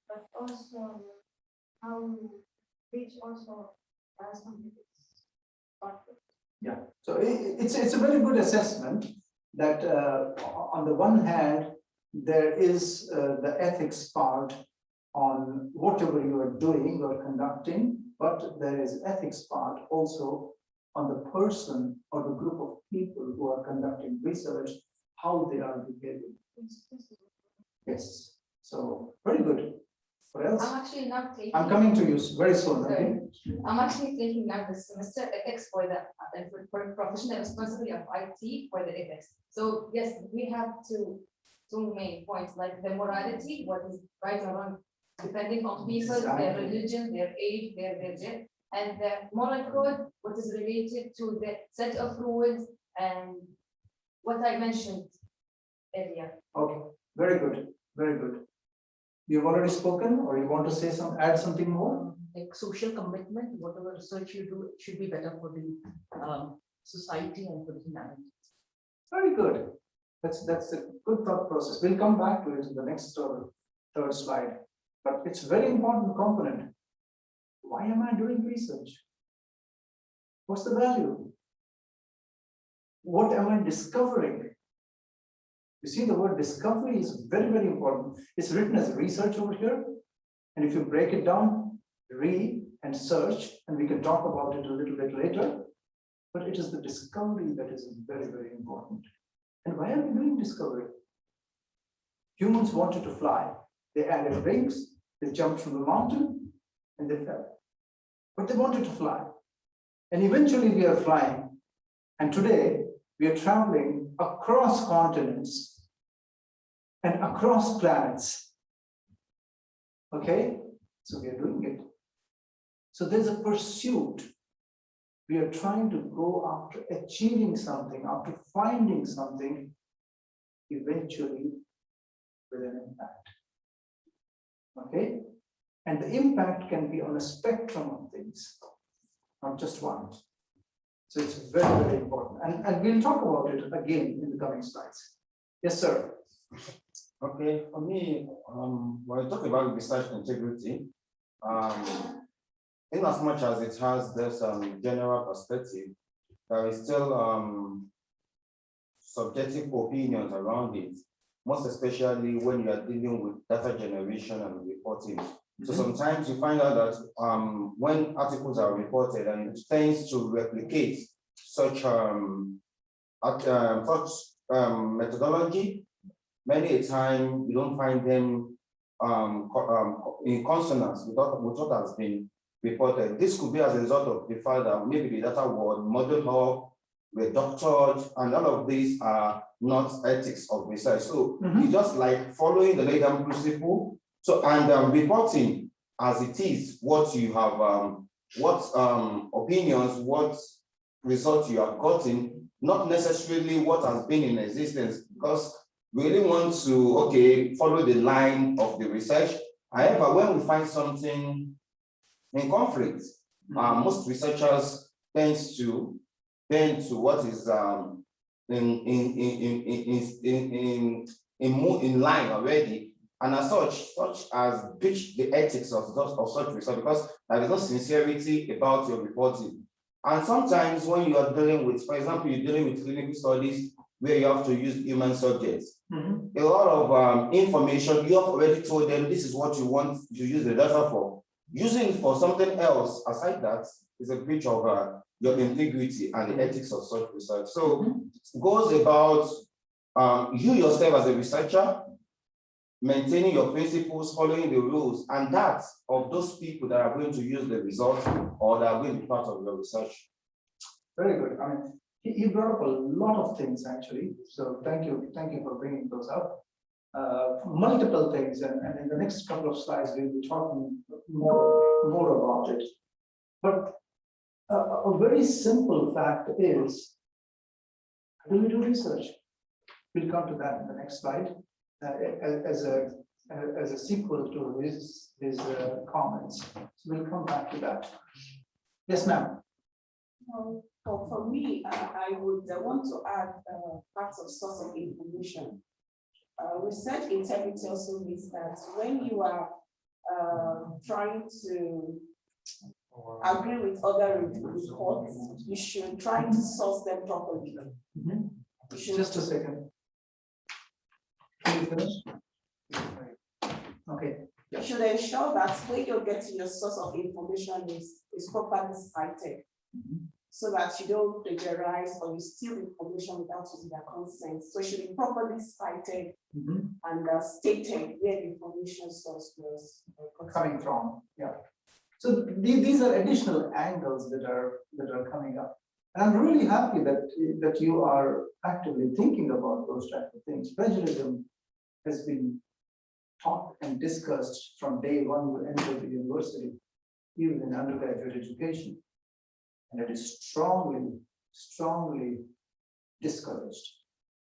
But also how which also some yeah, so it's a very good assessment that on the one hand there is the ethics part on whatever you are doing or conducting, but there is ethics part also on the person or the group of people who are conducting research, how they are behaving. Yes, so very good. What else? I'm actually now taking. I'm coming to you very soon. Okay? I'm actually taking now the semester ethics for the for professional responsibility of IT for the ethics. So yes, we have two main points, like the morality, what is right or wrong, depending on people, their religion, their age, their gender, and the moral code, what is related to the set of rules and what I mentioned earlier. Okay, very good, very good. You've already spoken, or you want to say add something more? Like social commitment, whatever research you do, it should be better for the society and for the humanity. Very good. That's a good thought process. We'll come back to it in the next third slide. But it's a very important component. Why am I doing research? What's the value? What am I discovering? You see, the word discovery is very, very important. It's written as research over here. And if you break it down, read and search, and we can talk about it a little bit later. But it is the discovery that is very, very important. And why are we doing discovery? Humans wanted to fly. They added wings, they jumped from the mountain, and they fell. But they wanted to fly. And eventually we are flying. And today we are traveling across continents and across planets. Okay? So we are doing it. So there's a pursuit. We are trying to go after achieving something, after finding something, eventually with an impact. Okay? And the impact can be on a spectrum of things, not just one. So it's very, very important. And we'll talk about it again in the coming slides. Yes, sir. Okay, for me, when I talk about research integrity, in as much as it has this general perspective, there is still subjective opinions around it, most especially when you are dealing with data generation and reporting. So sometimes you find out that when articles are reported and it tends to replicate such methodology, many a time you don't find them in consonance with what has been reported. This could be as a result of the fact that maybe the data was modeled up, reducted, and all of these are not ethics of research. So it's just like following the laid-down principle. So and reporting as it is what you have, what opinions, what results you have gotten, not necessarily what has been in existence, because we really want to follow the line of the research. However, when we find something in conflict, most researchers tend to what is in line already. And as such as breach the ethics of such research, because there is no sincerity about your reporting. And sometimes when you are dealing with, for example, you're dealing with clinical studies where you have to use human subjects, a lot of information, you have already told them this is what you want to use the data for. Using it for something else aside that is a breach of your integrity and the ethics of such research. So it goes about you yourself as a researcher, maintaining your principles, following the rules, and that of those people that are going to use the results or that are going to be part of your research. Very good. I mean, he brought up a lot of things actually. So thank you for bringing those up. Multiple things, and in the next couple of slides we'll be talking more about it. But a very simple fact is, how do we do research? We'll come to that in the next slide. As a sequel to his comments. So we'll come back to that. Yes, ma'am. For me, I would want to add parts of source of information. research integrity also means that when you are trying to agree with other reports, you should try to source them properly. You should- Just a second. Can you finish? Okay. You should ensure that when you're getting your source of information is properly cited, so that you don't plagiarize or you steal information without using their consent. So it should be properly cited and stated where the information source was Coming from, yeah. So these are additional angles that are coming up. And I'm really happy that you are actively thinking about those types of things. Plagiarism has been taught and discussed from day one you enter the university, even in undergraduate education. And it is strongly, strongly discouraged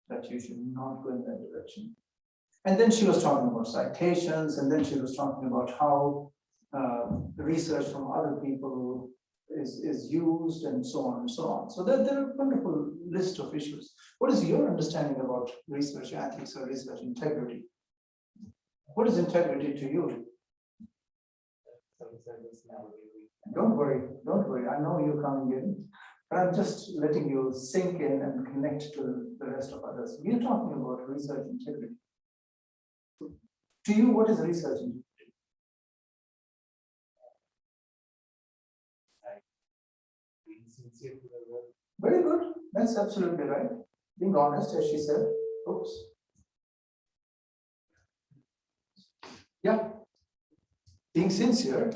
that you should not go in that direction. And then she was talking about citations, and then she was talking about how research from other people is used, and so on and so on. So there are a wonderful list of issues. What is your understanding about research ethics or research integrity? What is integrity to you? Don't worry. I know you're coming in, but I'm just letting you sink in and connect to the rest of others. We're talking about research integrity. To you, what is research integrity? Very good. That's absolutely right. Being honest, as she said. Oops. Yeah. Being sincere.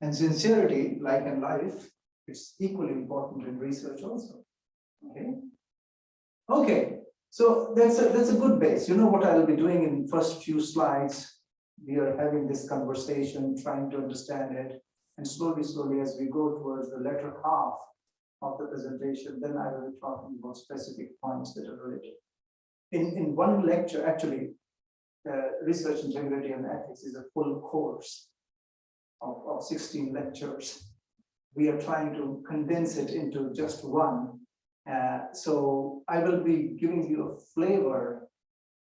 And sincerity, like in life, it's equally important in research also. Okay. Okay. So that's a good base. You know what I'll be doing in first few slides. We are having this conversation, trying to understand it, and slowly, as we go towards the latter half of the presentation, then I will be talking about specific points that are related. In one lecture, actually, research integrity and ethics is a full course of 16 lectures. We are trying to condense it into just one. So I will be giving you a flavor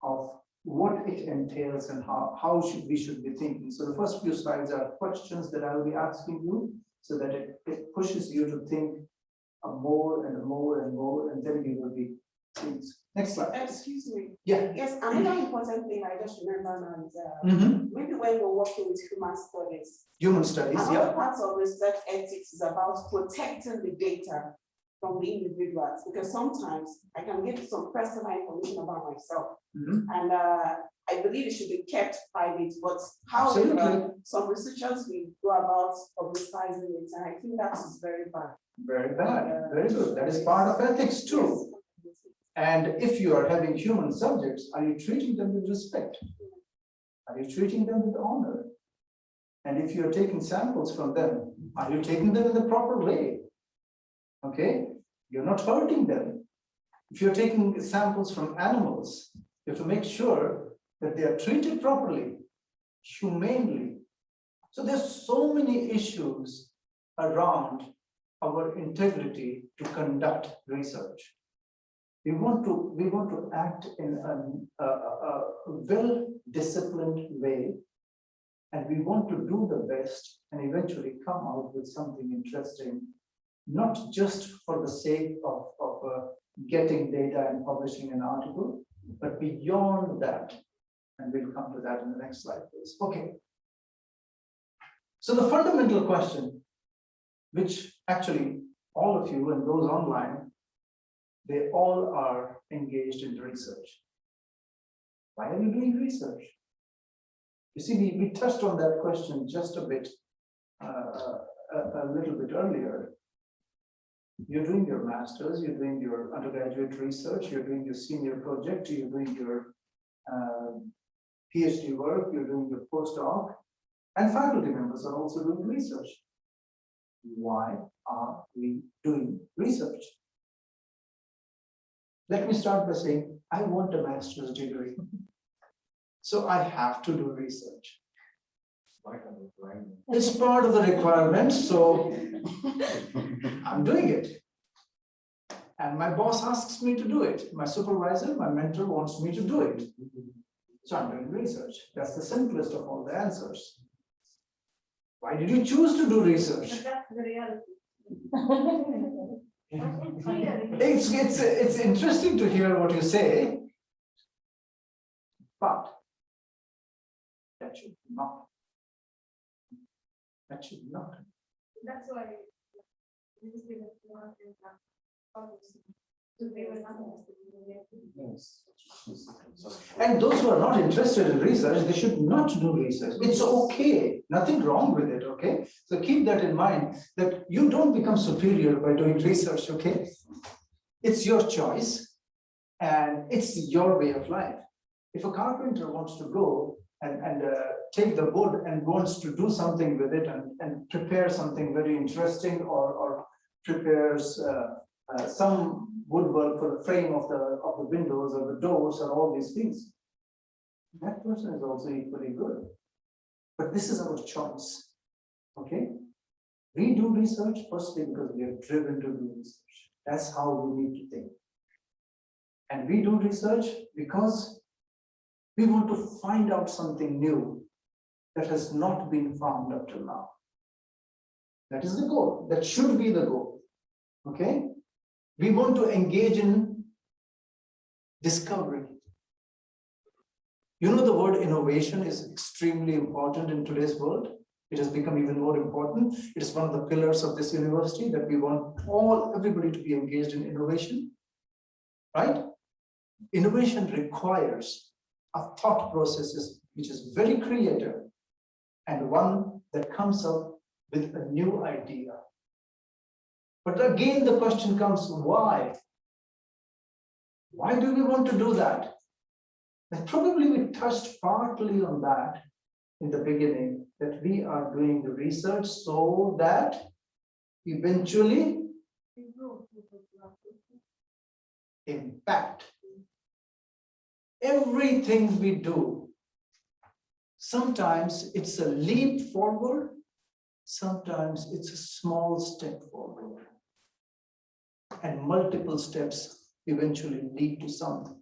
of what it entails and how we should be thinking. So the first few slides are questions that I will be asking you, so that it pushes you to think more and more and more, and then you will be things. Next slide. Excuse me. Yeah. Yes, another important thing I just remember now is maybe when we're working with human studies. Human studies, Another yeah. part of research ethics is about protecting the data from the individuals, because sometimes I can give some personal information about myself, and I believe it should be kept private. But however, some researchers will go about publicizing it, and I think that is very bad. Very bad. Very good. That is part of ethics too. Yes. And if you are having human subjects, are you treating them with respect? Are you treating them with honor? And if you're taking samples from them, are you taking them in the proper way? Okay, you're not hurting them. If you're taking samples from animals, you have to make sure that they are treated properly, humanely. So there's so many issues around our integrity to conduct research. We want to act in a well-disciplined way, and we want to do the best and eventually come out with something interesting, not just for the sake of getting data and publishing an article, but beyond that. And we'll come to that in the next slide, please. Okay. So the fundamental question, which actually all of you and those online, they all are engaged in research. Why are we doing research? You see, we touched on that question just a bit, a little bit earlier. You're doing your master's, you're doing your undergraduate research, you're doing your senior project, you're doing your PhD work, you're doing your postdoc, and faculty members are also doing research. Why are we doing research? Let me start by saying, I want a master's degree. So I have to do research. It's part of the requirement, so I'm doing it. And my boss asks me to do it. My supervisor, my mentor wants me to do it. So I'm doing research. That's the simplest of all the answers. Why did you choose to do research? But that's the reality. It's interesting to hear what you say, but that should not. That should not. That's why. This is because we want to have policy. So they were not interested in And those who are not interested in research, they should not do research. It's okay, nothing wrong with it, okay? So keep that in mind, that you don't become superior by doing research, okay? It's your choice and it's your way of life. If a carpenter wants to go and take the wood and wants to do something with it and prepare something very interesting or prepares some woodwork for the frame of the windows or the doors or all these things, that person is also equally good. But this is our choice. Okay? We do research firstly because we are driven to do research. That's how we need to think. And we do research because we want to find out something new that has not been found up till now. That is the goal. That should be the goal. Okay? We want to engage in discovery. You know, the word innovation is extremely important in today's world. It has become even more important. It is one of the pillars of this university that we want everybody to be engaged in innovation, right? Innovation requires a thought process which is very creative and one that comes up with a new idea. But again, the question comes, why? Why do we want to do that? And probably we touched partly on that in the beginning, that we are doing the research so that eventually impact. Everything we do, sometimes it's a leap forward, sometimes it's a small step forward. And multiple steps eventually lead to something.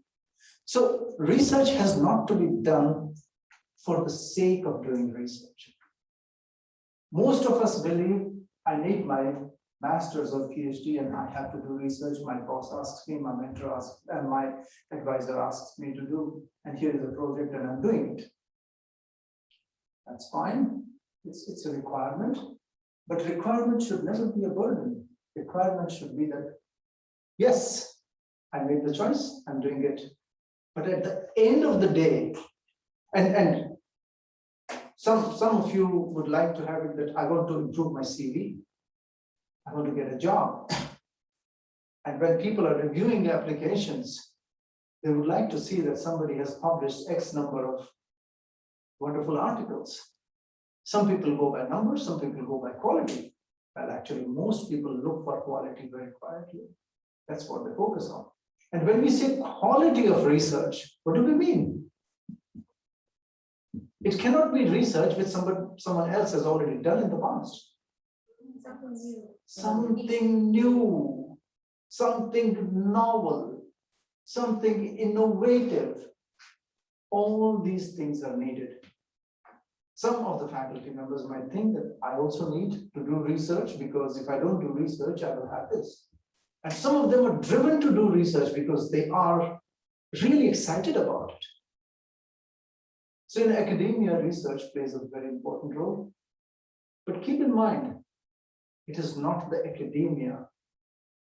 So research has not to be done for the sake of doing research. Most of us believe I need my master's or PhD and I have to do research. My boss asks me, my mentor asks, and my advisor asks me to do, and here is a project and I'm doing it. That's fine. It's a requirement, but requirement should never be a burden. Requirement should be that, yes, I made the choice, I'm doing it. But at the end of the day, and some of you would like to have it that I want to improve my CV. I want to get a job. And when people are reviewing applications, they would like to see that somebody has published X number of wonderful articles. Some people go by numbers, some people go by quality. Well, actually, most people look for quality very quietly. That's what they focus on. And when we say quality of research, what do we mean? It cannot be research which someone else has already done in the past. something new. Something new, something novel, something innovative. All these things are needed. Some of the faculty members might think that I also need to do research because if I don't do research, I will have this. And some of them are driven to do research because they are really excited about it. So in academia, research plays a very important role. But keep in mind, it is not the academia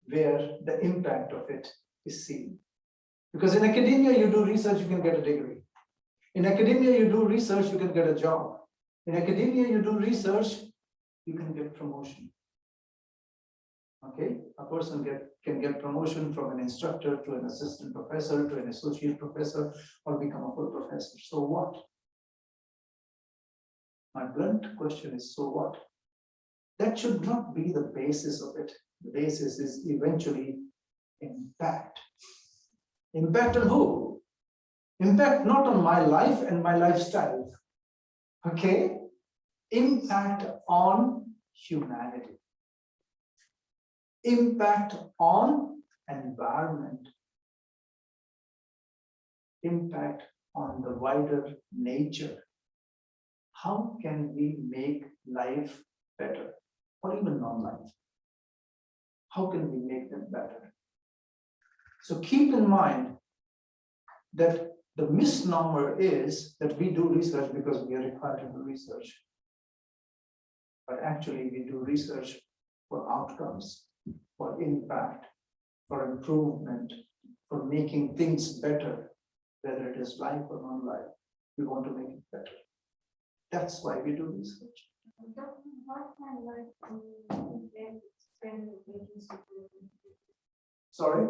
where the impact of it is seen. Because in academia, you do research, you can get a degree. In academia, you do research, you can get a job. In academia, you do research, you can get promotion. Okay, a person can get promotion from an instructor to an assistant professor to an associate professor or become a full professor. So what? My blunt question is, so what? That should not be the basis of it. The basis is eventually impact. Impact on who? Impact not on my life and my lifestyle. Okay? Impact on humanity. Impact on environment, impact on the wider nature. How can we make life better, or even non-life? How can we make them better? So keep in mind that the misnomer is that we do research because we are required to do research. But actually, we do research for outcomes, for impact, for improvement, for making things better, whether it is life or non-life. We want to make it better. That's why we do research. Sorry?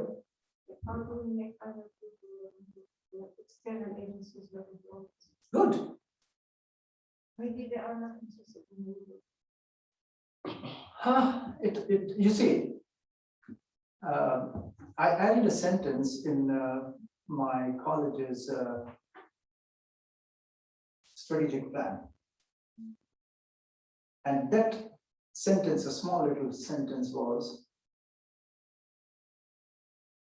How do we make other people, external agencies look involved? Good. Maybe they are not interested in it. You see, I added a sentence in my college's strategic plan. And that sentence, a small little sentence was,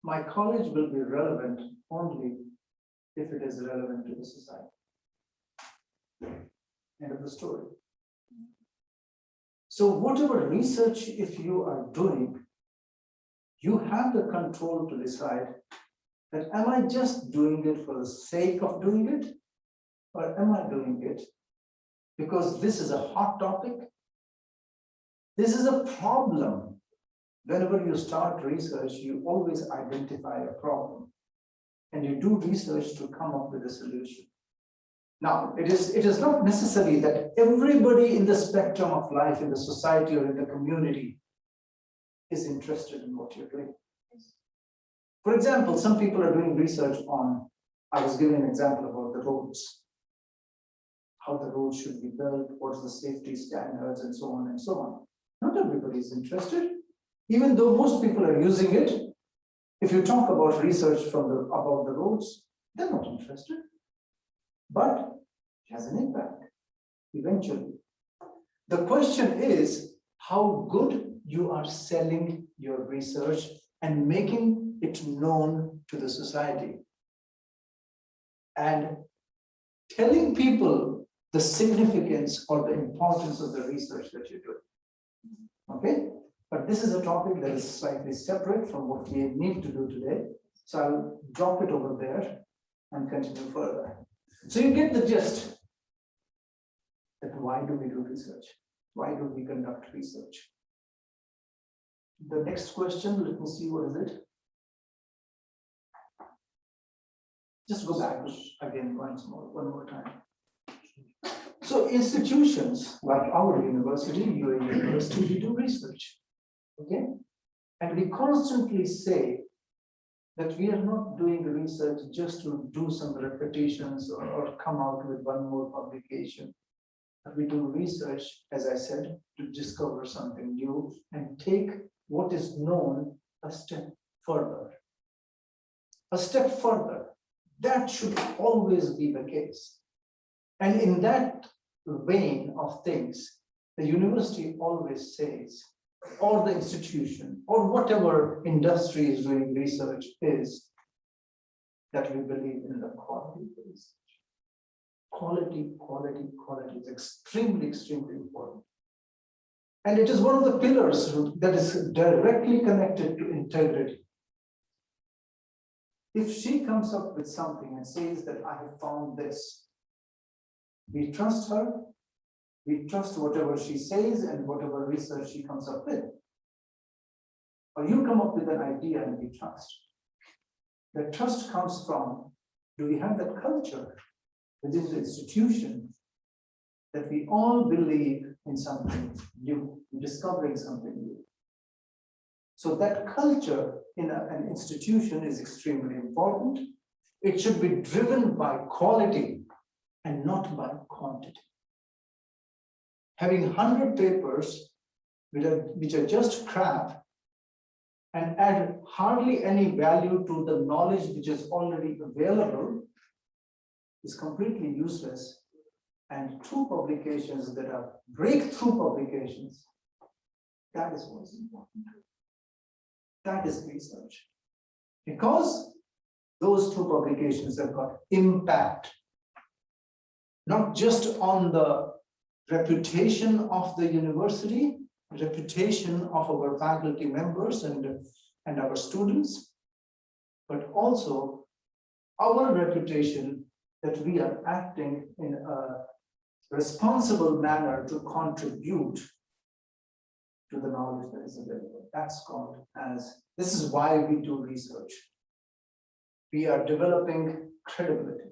my college will be relevant only if it is relevant to the society. End of the story. So whatever research, if you are doing, you have the control to decide that am I just doing it for the sake of doing it? Or am I doing it because this is a hot topic? This is a problem. Whenever you start research, you always identify a problem and you do research to come up with a solution. Now, it is not necessary that everybody in the spectrum of life in the society or in the community is interested in what you're doing. For example, some people are doing research on, I was giving an example about the roads, how the roads should be built, what's the safety standards, and so on and so on. Not everybody is interested, even though most people are using it. If you talk about research about the roads, they're not interested. But it has an impact eventually. The question is how good you are selling your research and making it known to the society and telling people the significance or the importance of the research that you're doing. Okay, but this is a topic that is slightly separate from what we need to do today. So I'll drop it over there and continue further. So you get the gist that why do we do research? Why do we conduct research? The next question, let me see, what is it? Just go back again once more, one more time. So institutions like our university, your university, we do research, okay? And we constantly say that we are not doing research just to do some repetitions or come out with one more publication. But we do research, as I said, to discover something new and take what is known a step further. A step further. That should always be the case. And in that vein of things, the university always says, or the institution, or whatever industry is doing research is, that we believe in the quality of research. Quality, quality, quality is extremely, extremely important. And it is one of the pillars that is directly connected to integrity. If she comes up with something and says that I have found this, we trust her, we trust whatever she says and whatever research she comes up with. Or you come up with an idea and we trust. The trust comes from, do we have that culture within the institution that we all believe in something new, discovering something new. So that culture in an institution is extremely important. It should be driven by quality and not by quantity. Having 100 papers which are just crap and add hardly any value to the knowledge which is already available is completely useless. And 2 publications that are breakthrough publications, that is what's important. That is research. Because those two publications have got impact, not just on the reputation of the university, reputation of our faculty members and our students, but also our reputation that we are acting in a responsible manner to contribute to the knowledge that is available. That's called as, this is why we do research. We are developing credibility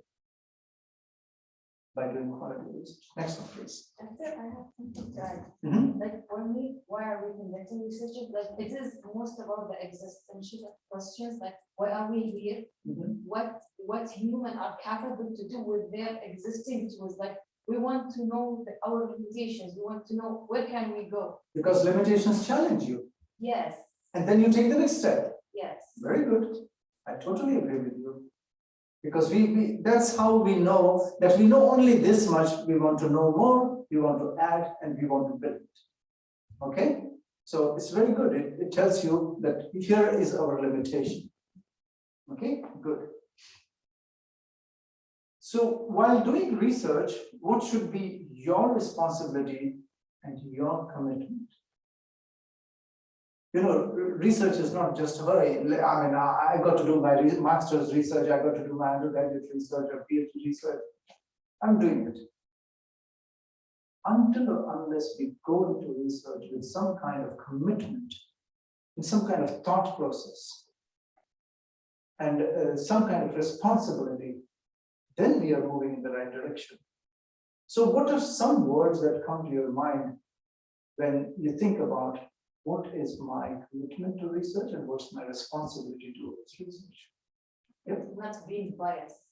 by doing quality research. Next one, please. I have something to add. Mhm. Like for me, why are we conducting research? Like it is most about the existential questions, like why are we here? Mhm. What human are capable to do with their existing tools? Like we want to know our limitations. We want to know where can we go? Because limitations challenge you, Yes, and then you take the next step. yes. Very good. I totally agree with you. Because that's how we know that we know only this much, we want to know more, we want to add, and we want to build. Okay? So it's very good. It tells you that here is our limitation. Okay, good. So while doing research, what should be your responsibility and your commitment? You know, research is not just, I mean, I got to do my master's research, I got to do my undergraduate research or PhD research. I'm doing it. Until or unless we go into research with some kind of commitment, with some kind of thought process, and some kind of responsibility, then we are moving in the right direction. So what are some words that come to your mind when you think about what is my commitment to research and what's my responsibility towards research? Yep. Not being biased.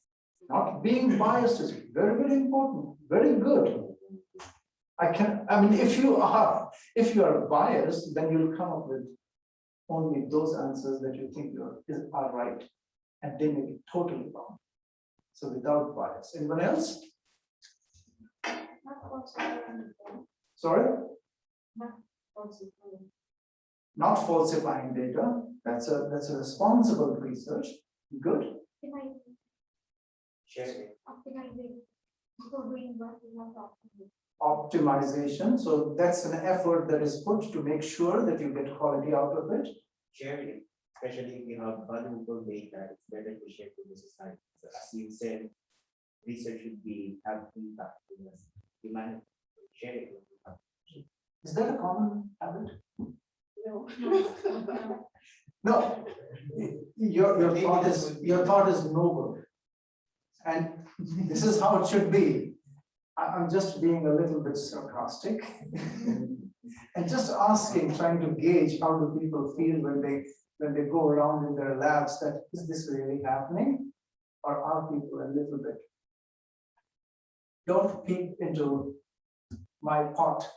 Not being biased is very, very important, very good. I mean, if you are biased, then you'll come up with only those answers that you think are right, and they may be totally wrong. So without bias. Anyone else? Sorry? Not falsifying data. That's a responsible research. Good. Optimization. So that's an effort that is put to make sure that you get quality out of it. Sharing, especially if you have valuable data, it's better to share to the society. So as you said, research should have impact in the humanity. Sharing. Is that a common habit? No. No. Your thought is noble. And this is how it should be. I'm just being a little bit sarcastic and just asking, trying to gauge how do people feel when they go around in their labs, that is this really happening, or are people a little bit? Don't peek into my pot.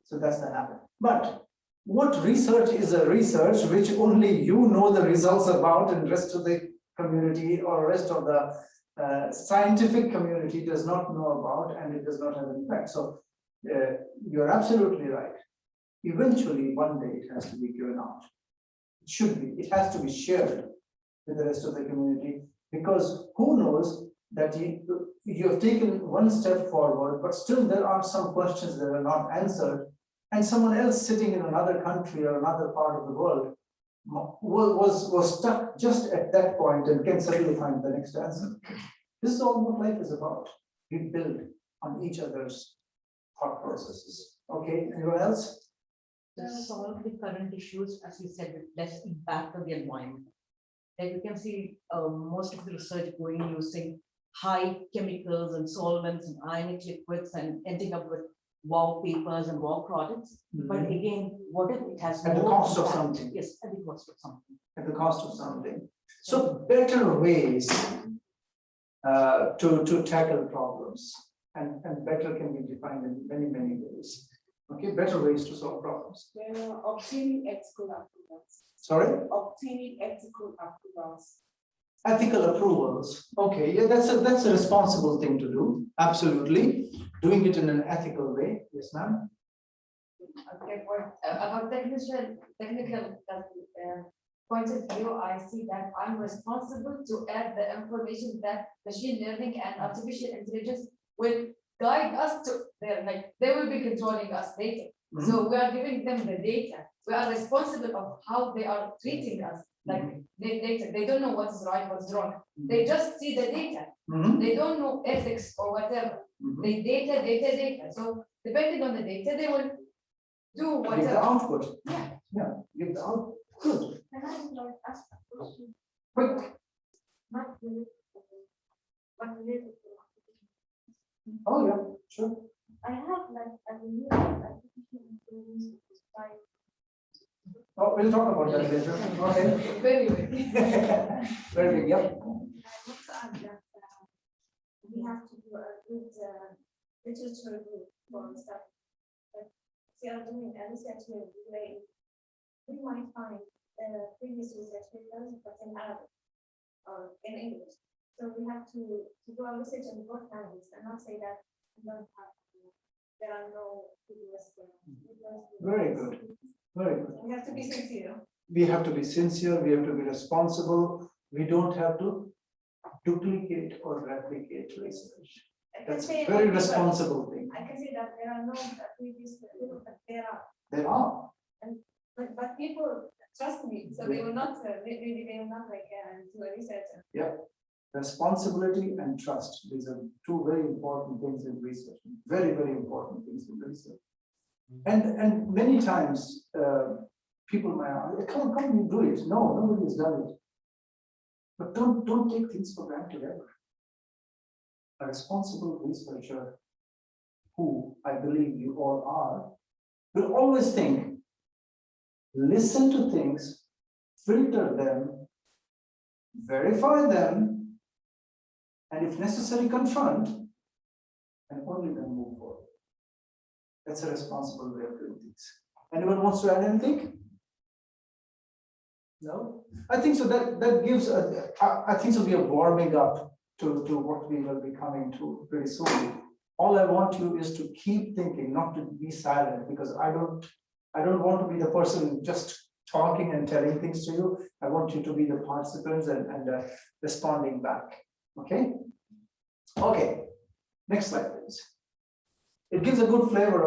So that's the habit. But what research is a research which only you know the results about, and rest of the community or rest of the scientific community does not know about, and it does not have an impact. So you're absolutely right. Eventually, one day it has to be given out. It should be. It has to be shared with the rest of the community, because who knows that you have taken one step forward, but still there are some questions that are not answered, and someone else sitting in another country or another part of the world was stuck just at that point and can suddenly find the next answer. This is all what life is about. We build on each other's thought processes. Okay, anyone else? To solve the current issues, as you said, with less impact on the environment. Like you can see most of the research going using high chemicals and solvents and ionic liquids and ending up with wow papers and wow products. But again, what if it has At the more cost of impact? something. Yes, at the cost of something. At the cost of something. So better ways to tackle problems, and better can be defined in many, many ways. Okay, better ways to solve problems. Obtaining ethical approvals. Sorry? Obtaining ethical approvals. Ethical approvals. Okay, yeah, that's a responsible thing to do. Absolutely. Doing it in an ethical way. Yes, ma'am. Okay, for about technical point of view, I see that I'm responsible to add the information that machine learning and artificial intelligence will guide us to their, like, they will be controlling us later. So we are giving them the data. We are responsible of how they are treating us. Like the data, they don't know what's right, what's wrong. They just see the data. They don't know ethics or whatever. They data. So depending on the data, they will do Give the whatever. output. Yeah. Yeah, give the output. Good. Can I like ask a question? Quick. Not related, but related to. Oh, yeah, sure. I have like a new artificial intelligence by. Oh, we'll talk about that later. Go ahead. Very good. Very good, yeah. I want to add that we have to do a good literature review for stuff. Like, we are doing a research review, we might find previous research papers, but in Arabic or in English. So we have to do our research in both languages and not say that we don't have, there are no previous. Very good. Very good. We have to be sincere. We have to be sincere, we have to be responsible. We don't have to duplicate or replicate research. I can That's say a very on paper, responsible thing. I can say that there are no previous, but there are. There are. But people trust me, so they will not, maybe they will not like do a research. Yeah. Responsibility and trust. These are two very important things in research. Very, very important things in research. And many times people might ask, come you do it. No, nobody has done it. But don't take things for granted ever. A responsible researcher, who I believe you all are, will always think, listen to things, filter them, verify them, and if necessary, confront, and only then move forward. That's a responsible way of doing things. Anyone wants to add anything? No? I think so that gives I think so we are warming up to what we will be coming to pretty soon. All I want you is to keep thinking, not to be silent, because I don't want to be the person just talking and telling things to you. I want you to be the participants and responding back. Okay? Okay. Next slide, please. It gives a good flavor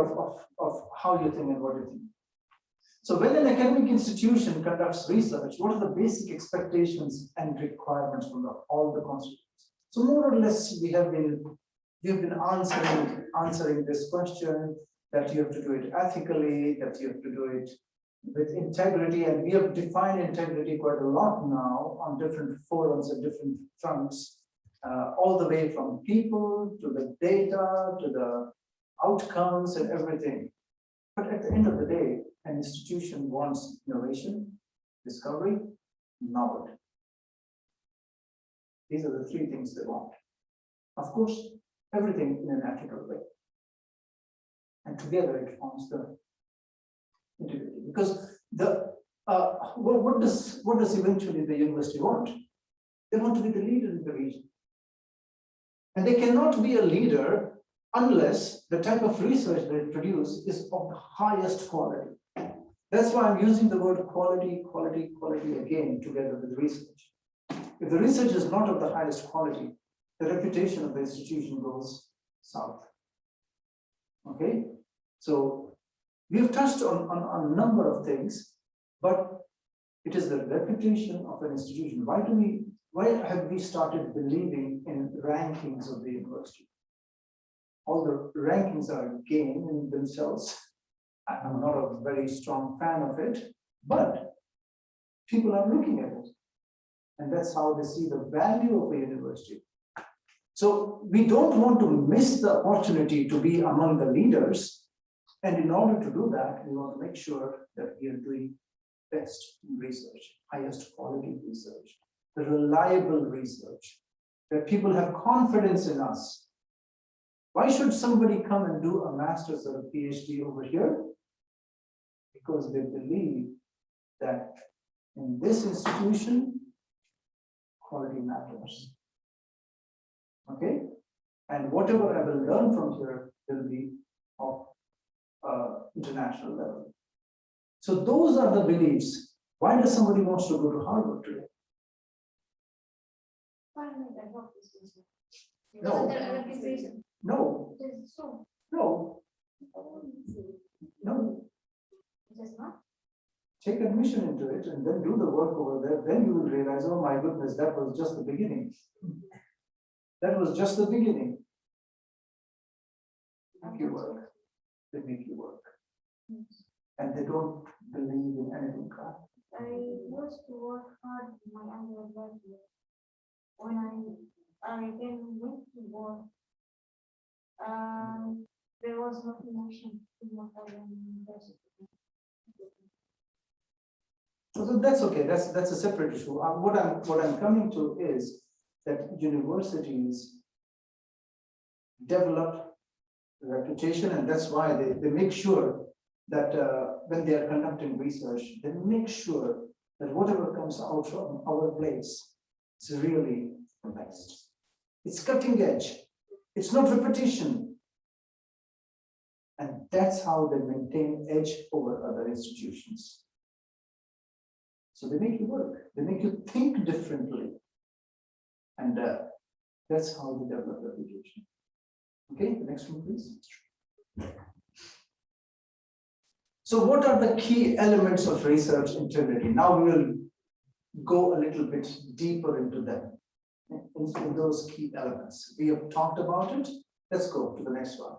of how you think and what you think. So when an academic institution conducts research, what are the basic expectations and requirements from all the constituents? So more or less, we have been answering this question, that you have to do it ethically, that you have to do it with integrity, and we have defined integrity quite a lot now on different forums and different fronts, all the way from people to the data to the outcomes and everything. But at the end of the day, an institution wants innovation, discovery, knowledge. These are the three things they want. Of course, everything in an ethical way. And together it forms the integrity. Because the what does eventually the university want? They want to be the leader in the region. And they cannot be a leader unless the type of research they produce is of the highest quality. That's why I'm using the word quality again together with research. If the research is not of the highest quality, the reputation of the institution goes south. Okay? So we've touched on a number of things, but it is the reputation of an institution. Why have we started believing in rankings of the university? All the rankings are a game in themselves. I'm not a very strong fan of it, but people are looking at it. And that's how they see the value of a university. So we don't want to miss the opportunity to be among the leaders. And in order to do that, we want to make sure that we are doing best research, highest quality research, the reliable research, that people have confidence in us. Why should somebody come and do a master's or a PhD over here? Because they believe that in this institution, quality matters. Okay? And whatever I will learn from here will be of international level. So those are the beliefs Why does somebody wants to go to Harvard today? Finally, I hope this is. No. Their organization. No, It is so. no, Oh, no. it is not. Take admission into it and then do the work over there. Then you will realize, oh my goodness, that was just the beginning. That was just the beginning. Make you work. They make you work. And they don't believe in anything crap. I used to work hard in my undergraduate. When I then went to work, there was no emotion in my university. So that's okay. That's a separate issue. What I'm coming to is that universities develop a reputation, and that's why they make sure that when they are conducting research, they make sure that whatever comes out from our place is really the best. It's cutting edge. It's not repetition. And that's how they maintain edge over other institutions. So they make you work. They make you think differently. And that's how they develop reputation. Okay, the next one, please. So what are the key elements of research integrity? Now we will go a little bit deeper into them, in those key elements. We have talked about it. Let's go to the next one.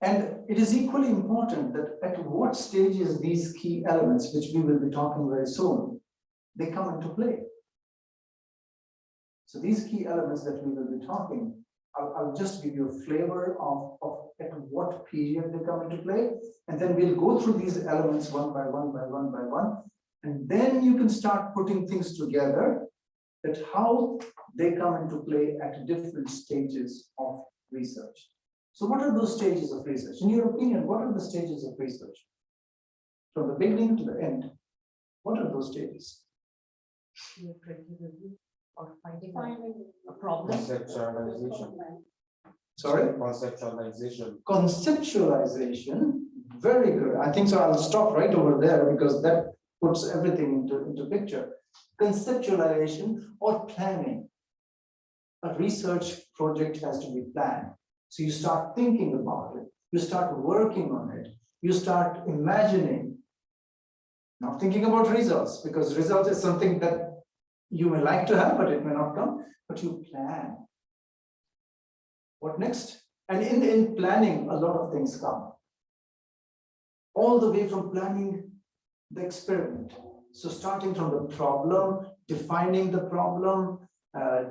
And it is equally important that at what stages these key elements, which we will be talking very soon, they come into play. So these key elements that we will be talking, I'll just give you a flavor of at what period they come into play, and then we'll go through these elements one by one, and then you can start putting things together that how they come into play at different stages of research. So what are those stages of research? In your opinion, what are the stages of research? From the beginning to the end, what are those stages? Or finding a problem. Conceptualization. Sorry? Conceptualization. Conceptualization, very good. I think so. I'll stop right over there because that puts everything into picture. Conceptualization or planning. A research project has to be planned. So you start thinking about it, you start working on it, you start imagining, not thinking about results, because results is something that you may like to have, but it may not come, but you plan. What next? And in planning, a lot of things come. All the way from planning the experiment. So starting from the problem, defining the problem,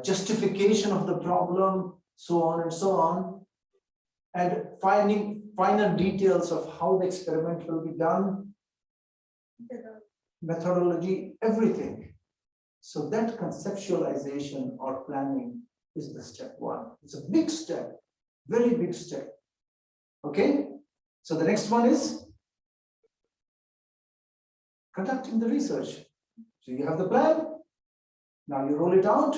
justification of the problem, so on and so on, and finding final details of how the experiment will be done, methodology, everything. So that conceptualization or planning is the step one. It's a big step, very big step. Okay, so the next one is conducting the research. So you have the plan, now you roll it out,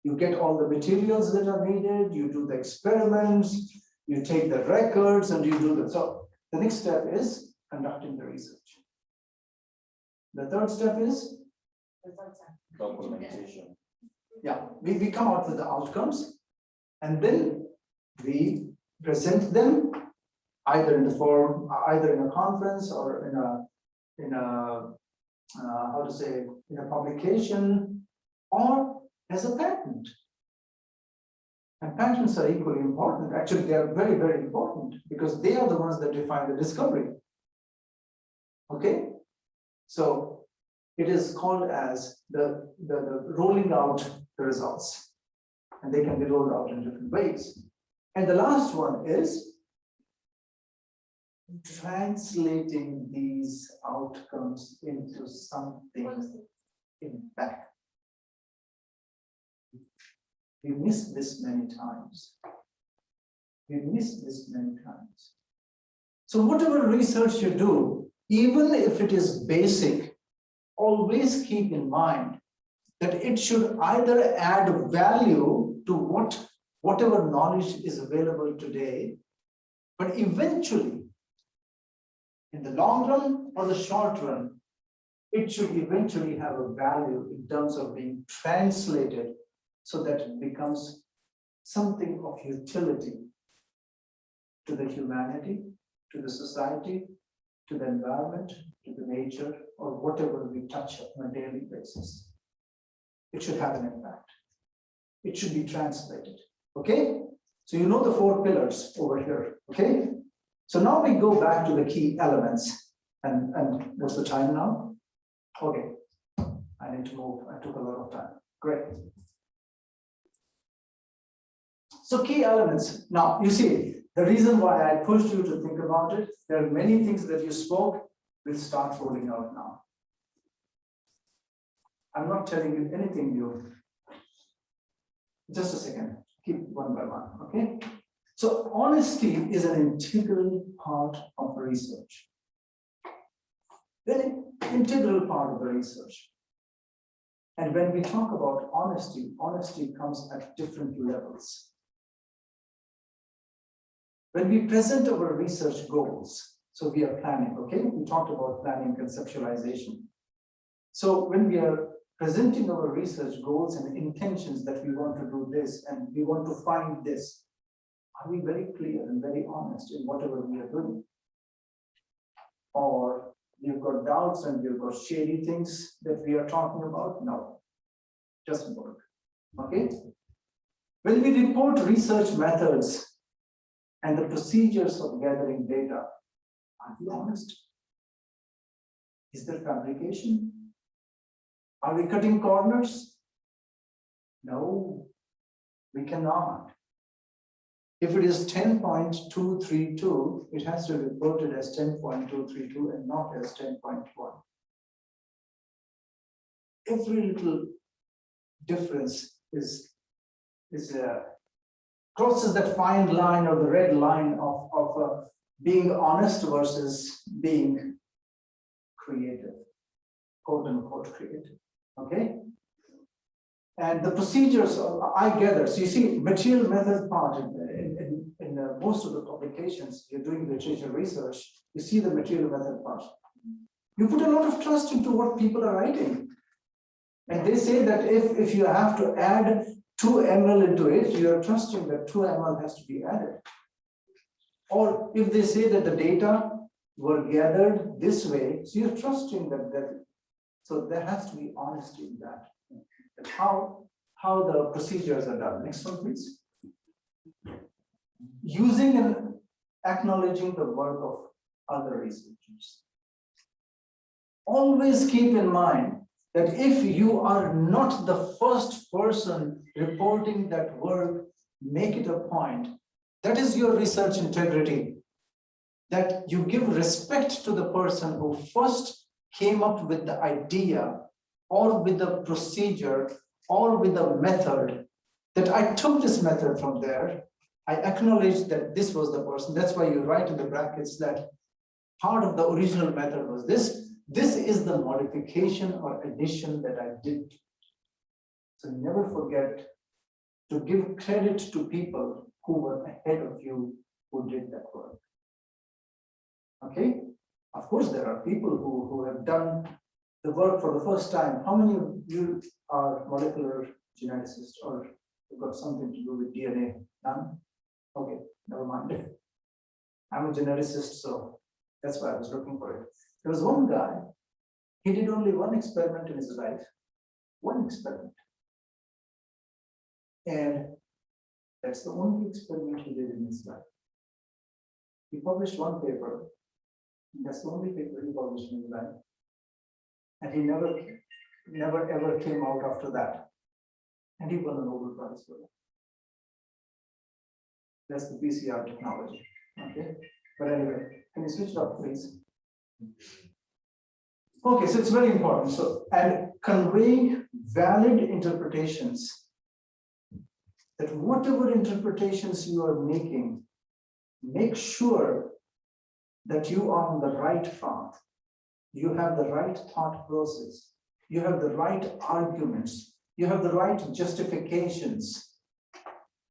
you get all the materials that are needed, you do the experiments, you take the records and you do the, so the next step is conducting the research. The third step is Documentation. yeah, we come out with the outcomes and then we present them either in the form, either in a conference or in a how to say, in a publication or as a patent. And patents are equally important. Actually, they are very, very important because they are the ones that define the discovery. Okay, so it is called as the rolling out the results, and they can be rolled out in different ways. And the last one is translating these outcomes into something impact. We miss this many times. We miss this many times. So whatever research you do, even if it is basic, always keep in mind that it should either add value to whatever knowledge is available today, But eventually, in the long run or the short run, it should eventually have a value in terms of being translated so that it becomes something of utility to the humanity, to the society, to the environment, to the nature, or whatever we touch on a daily basis. It should have an impact. It should be translated. Okay? So you know the 4 pillars over here. Okay? So now we go back to the key elements. And what's the time now? Okay. I need to move. I took a lot of time. Great. So key elements. Now, you see, the reason why I pushed you to think about it, there are many things that you spoke, will start rolling out now. I'm not telling you anything new. Just a second, keep one by one, okay? So honesty is an integral part of research. Very integral part of the research. And when we talk about honesty, honesty comes at different levels. When we present our research goals, so we are planning, okay? We talked about planning conceptualization. So when we are presenting our research goals and intentions that we want to do this and we want to find this, are we very clear and very honest in whatever we are doing? Or we've got doubts and we've got shady things that we are talking about? No, doesn't work, okay? When we report research methods and the procedures of gathering data, are we honest? Is there fabrication? Are we cutting corners? No, we cannot. If it is 10.232, it has to be reported as 10.232 and not as 10.1. Every little difference crosses that fine line or the red line of being honest versus being creative, quote unquote creative. Okay, and the procedures I gather. So you see, material method part in most of the publications you're doing literature research. You see the material method part. You put a lot of trust into what people are writing, and they say that if you have to add 2 ml into it, you are trusting that 2 ml has to be added. Or if they say that the data were gathered this way, so you're trusting that. So there has to be honesty in that. How the procedures are done. Next one, please. Using and acknowledging the work of other researchers. Always keep in mind that if you are not the first person reporting that work, make it a point. That is your research integrity. That you give respect to the person who first came up with the idea or with the procedure or with the method, that I took this method from there. I acknowledge that this was the person. That's why you write in the brackets that part of the original method was this. This is the modification or addition that I did. So never forget to give credit to people who were ahead of you who did that work. Okay? Of course, there are people who have done the work for the first time. How many of you are molecular geneticists or you've got something to do with DNA? None? Okay, never mind. I'm a geneticist, so that's why I was looking for it. There was one guy, he did only one experiment in his life. One experiment. And that's the only experiment he did in his life. He published one paper. That's the only paper he published in his life. And he never ever came out after that. And he won a Nobel Prize for it. That's the PCR technology. Okay. But anyway, can you switch it up, please? Okay, so it's very important. So, and conveying valid interpretations, that whatever interpretations you are making, make sure that you are on the right path. You have the right thought process. You have the right arguments. You have the right justifications.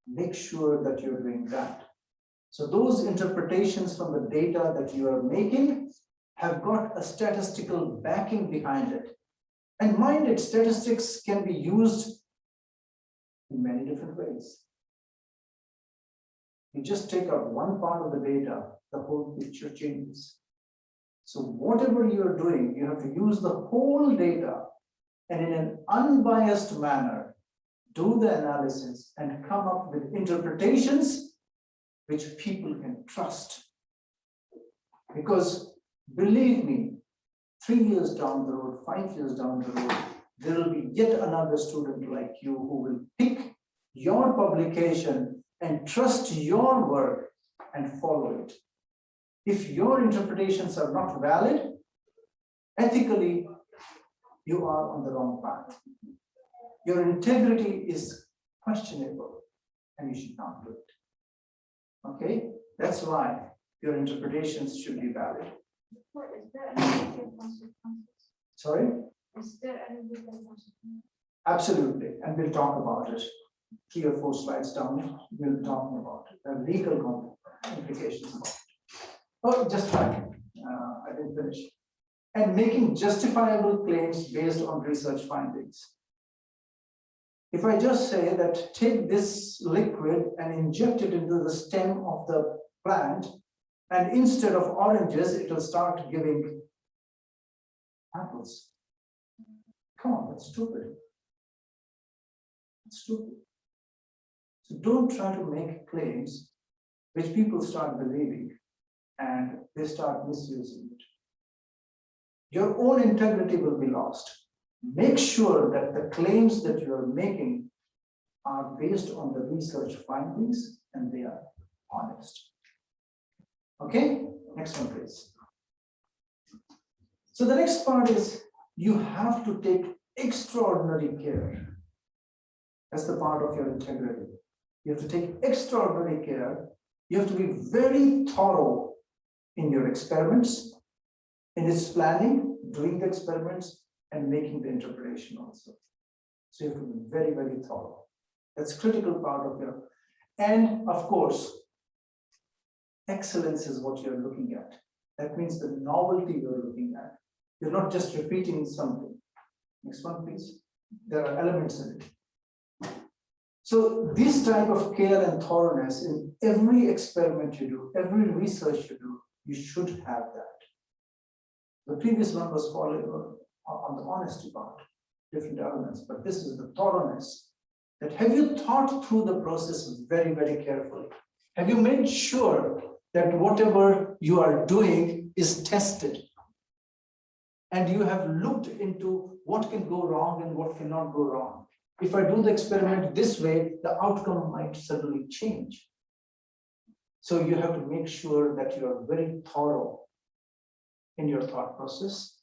Make sure that you're doing that. So those interpretations from the data that you are making have got a statistical backing behind it. And mind it, statistics can be used in many different ways. You just take out one part of the data, the whole picture changes. So whatever you're doing, you have to use the whole data and in an unbiased manner, do the analysis and come up with interpretations which people can trust. Because believe me, 3 years down the road, 5 years down the road, there will be yet another student like you who will pick your publication and trust your work and follow it. If your interpretations are not valid, ethically, you are on the wrong path. Your integrity is questionable and you should not do it. Okay, that's why your interpretations should be valid. Is there any legal consequences? Sorry? Is there any legal consequences? Absolutely, and we'll talk about it. 3 or 4 slides down, we'll be talking about it. The legal implications about it. Oh, just fine. I didn't finish. And making justifiable claims based on research findings. If I just say that take this liquid and inject it into the stem of the plant, and instead of oranges, it will start giving apples. Come on, that's stupid. That's stupid. So don't try to make claims which people start believing and they start misusing it. Your own integrity will be lost. Make sure that the claims that you are making are based on the research findings and they are honest. Okay, next one, please. So the next part is you have to take extraordinary care. That's the part of your integrity. You have to take extraordinary care. You have to be very thorough in your experiments, in its planning, doing the experiments, and making the interpretation also. So you have to be very, very thorough. That's critical part of your, and of course, excellence is what you're looking at. That means the novelty you're looking at. You're not just repeating something. Next one, please. There are elements in it. So this type of care and thoroughness in every experiment you do, every research you do, you should have that. The previous one was following on the honesty part, different elements, but this is the thoroughness. That have you thought through the process very, very carefully? Have you made sure that whatever you are doing is tested? And you have looked into what can go wrong and what cannot go wrong. If I do the experiment this way, the outcome might suddenly change. So you have to make sure that you are very thorough in your thought process,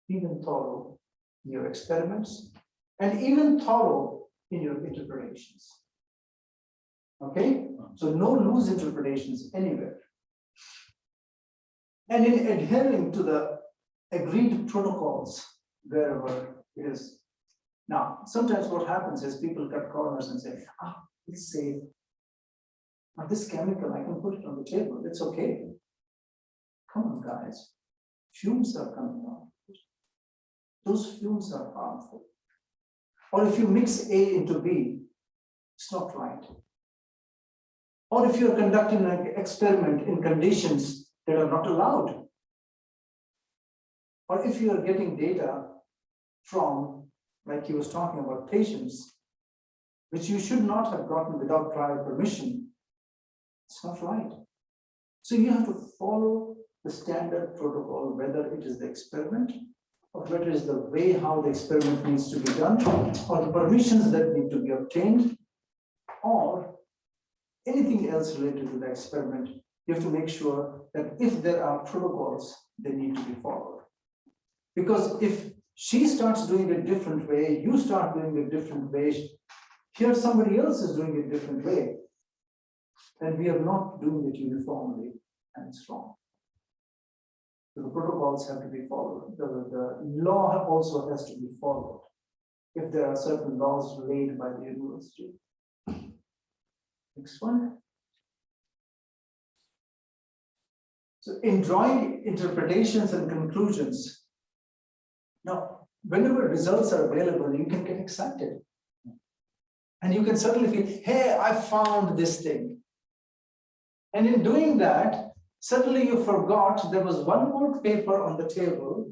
even thorough in your experiments, and even thorough in your interpretations. Okay, so no loose interpretations anywhere. And in adhering to the agreed protocols wherever it is. Now, sometimes what happens is people cut corners and say, it's safe. Now, this chemical, I can put it on the table, it's okay. Come on, guys. Fumes are coming out. Those fumes are harmful. Or if you mix A into B, it's not right. Or if you're conducting an experiment in conditions that are not allowed. Or if you are getting data from, like he was talking about, patients, which you should not have gotten without prior permission, it's not right. So you have to follow the standard protocol, whether it is the experiment, or whether it is the way how the experiment needs to be done, or the permissions that need to be obtained, or anything else related to the experiment. You have to make sure that if there are protocols, they need to be followed. Because if she starts doing it a different way, you start doing it a different way, here somebody else is doing it a different way, then we are not doing it uniformly, and it's wrong. So the protocols have to be followed. The law also has to be followed if there are certain laws laid by the university. Next one. So in drawing interpretations and conclusions, now, whenever results are available, you can get excited. And you can suddenly feel, hey, I found this thing. And in doing that, suddenly you forgot there was one more paper on the table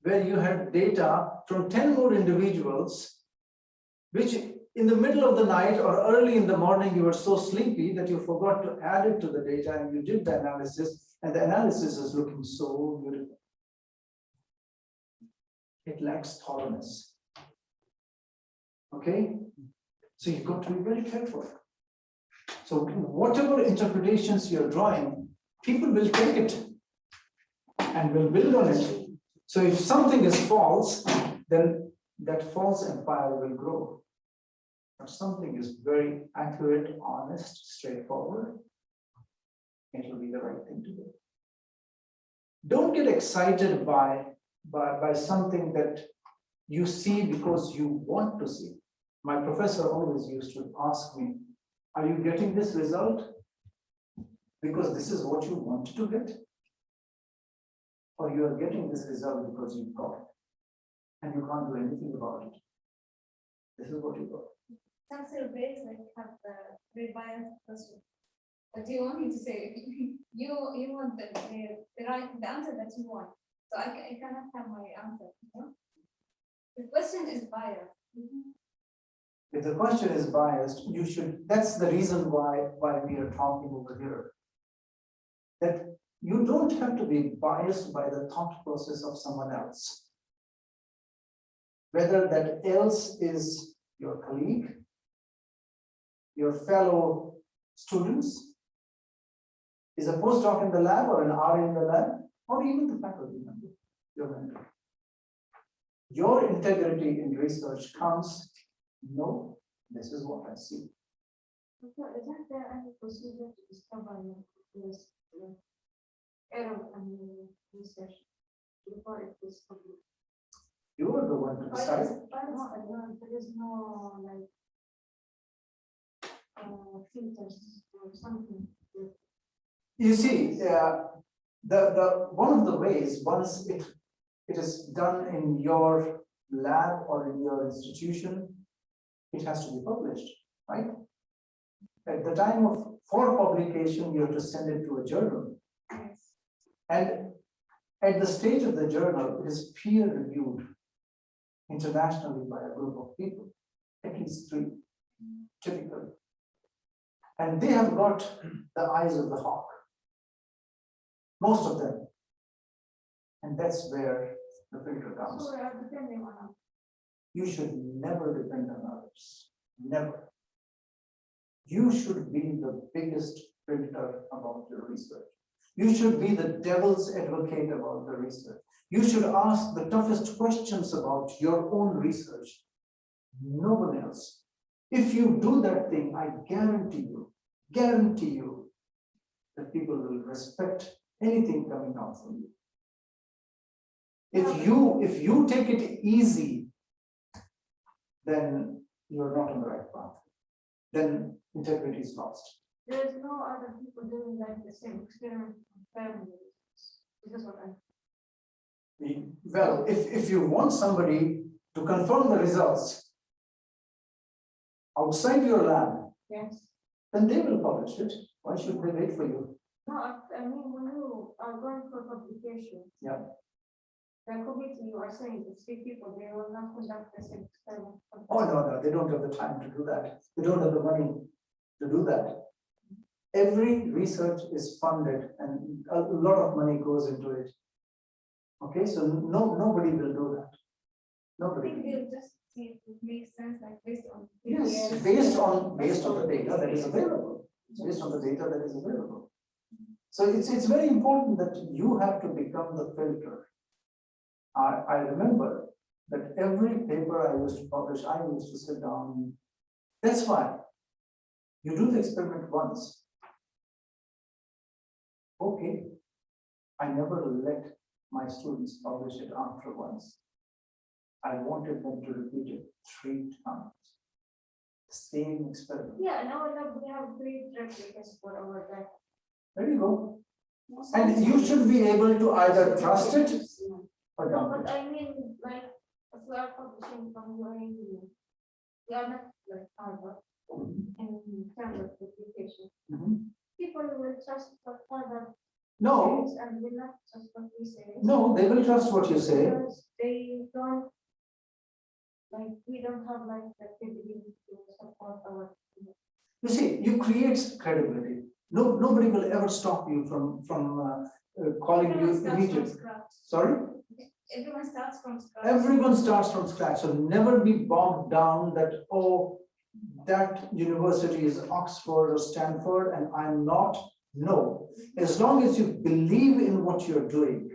where you had data from 10 more individuals, which in the middle of the night or early in the morning, you were so sleepy that you forgot to add it to the data and you did the analysis, and the analysis is looking so beautiful. It lacks thoroughness. Okay? So you've got to be very careful. So whatever interpretations you're drawing, people will take it and will build on it. So if something is false, then that false empire will grow. But something is very accurate, honest, straightforward, it will be the right thing to do. Don't get excited by something that you see because you want to see. My professor always used to ask me, are you getting this result because this is what you wanted to get? Or you are getting this result because you got it and you can't do anything about it. This is what you got. Some surveys like have the very biased question. But do you want me to say, you want the right, the answer that you want. So I cannot have my answer. You know? The question is biased. If the question is biased, you should, that's the reason why we are talking over here. That you don't have to be biased by the thought process of someone else. Whether that else is your colleague, your fellow students, is a postdoc in the lab or an RA in the lab, or even the faculty member, your mentor. Your integrity in research comes, no, this is what I see. Isn't there any procedure to discover this error and research before it is published? You are the one to decide. There is no like filters or something. You see, the one of the ways, once it is done in your lab or in your institution, it has to be published, right? At the time for publication, you have to send it to a journal. Yes. And at the stage of the journal, it is peer reviewed internationally by a group of people, at least 3, typically. And they have got the eyes of the hawk, most of them. And that's where the filter comes. So we are depending on. You should never depend on others, never. You should be the biggest filter about your research. You should be the devil's advocate about the research. You should ask the toughest questions about your own research. No one else. If you do that thing, I guarantee you that people will respect anything coming out from you. If you take it easy, then you're not on the right path. Then integrity is lost. There is no other people doing like the same experiment on family. This is what I. Well, if you want somebody to confirm the results outside your lab, Yes. then they will publish it. Why should they wait for you? No, I mean, when you are going for publication. Yeah. The committee, you are saying it's 3 people, they will not conduct the same experiment. Oh, no, they don't have the time to do that. They don't have the money to do that. Every research is funded and a lot of money goes into it. Okay, so nobody will do that. I Nobody. think they'll just see if it makes sense, like based on. Yes, based on the data that is available. It's based on the data that is available. So it's very important that you have to become the filter. I remember that every paper I used to publish, I used to sit down. That's why you do the experiment once. Okay, I never let my students publish it after once. I wanted them to repeat it 3 times. Same experiment. Yeah, now we have 3 replicas for our data. There you go. And you should be able to either trust it or No, dump but it. I mean, like, if we are publishing from your area, we are not like Harvard in terms of publication. Mhm. People will trust what Harvard No, says and will not trust what we say. no, they will trust what you say. Because they don't, like, we don't have like the credibility to support our. You see, you create credibility. No, nobody will ever stop you from calling you Everyone starts from immediately. scratch. Sorry? Everyone starts from scratch. Everyone starts from scratch, so never be bogged down that, oh, that university is Oxford or Stanford and I'm not. No, as long as you believe in what you're doing,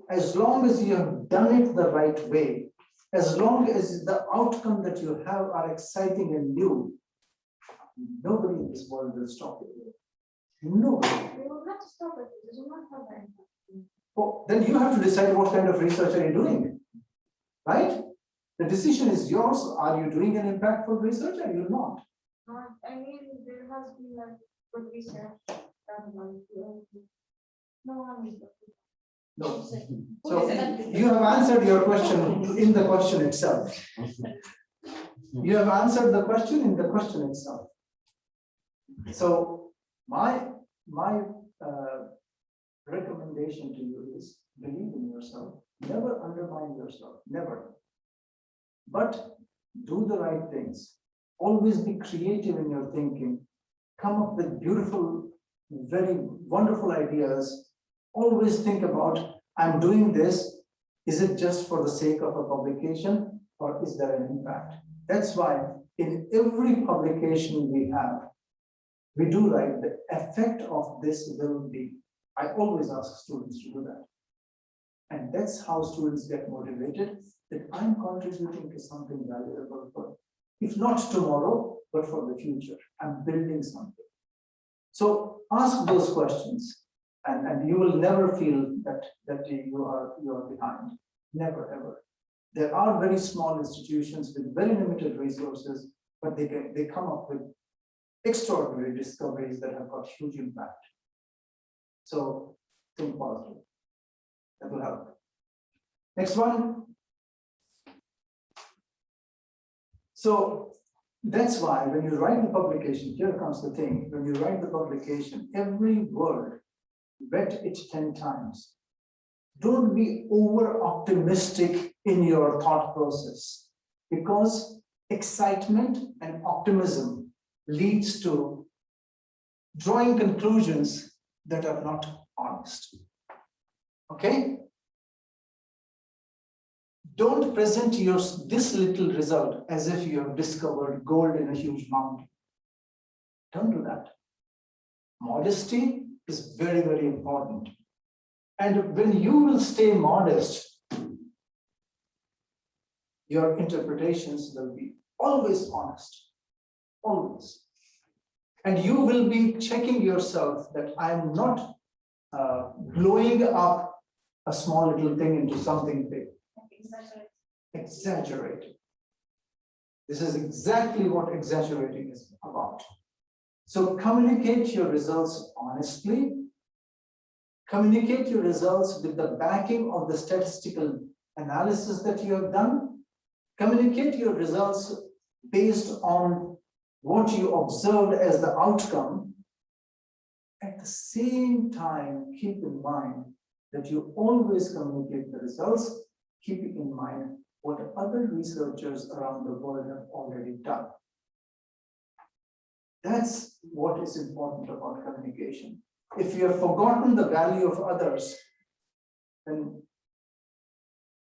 as long as you have done it the right way, as long as the outcome that you have are exciting and new, nobody in this world will stop you. Nobody. We will not stop it, we will not have that impact. Oh, then you have to decide what kind of research are you doing, right? The decision is yours. Are you doing an impactful research or you're not? I mean, there has been like good research done by no one is. No. So you have answered your question in the question itself. You have answered the question in the question itself. So my recommendation to you is believe in yourself, never undermine yourself, never. But do the right things. Always be creative in your thinking. Come up with beautiful, very wonderful ideas. Always think about, I'm doing this. Is it just for the sake of a publication or is there an impact? That's why in every publication we have, we do write the effect of this will be. I always ask students to do that. And that's how students get motivated, that I'm contributing to something valuable for, if not tomorrow, but for the future. I'm building something. So ask those questions and you will never feel that you are behind. Never, ever. There are very small institutions with very limited resources, but they come up with extraordinary discoveries that have got huge impact. So think positive. That will help. Next one. So that's why when you write the publication, here comes the thing, when you write the publication, every word, vet it 10 times. Don't be over optimistic in your thought process, because excitement and optimism leads to drawing conclusions that are not honest. Okay? Don't present this little result as if you have discovered gold in a huge mountain. Don't do that. Modesty is very, very important. And when you will stay modest, your interpretations will be always honest. Always. And you will be checking yourself that I'm not blowing up a small little thing into something big. Exaggerating. This is exactly what exaggerating is about. So communicate your results honestly. Communicate your results with the backing of the statistical analysis that you have done. Communicate your results based on what you observed as the outcome. At the same time, keep in mind that you always communicate the results, keeping in mind what other researchers around the world have already done. That's what is important about communication. If you have forgotten the value of others, then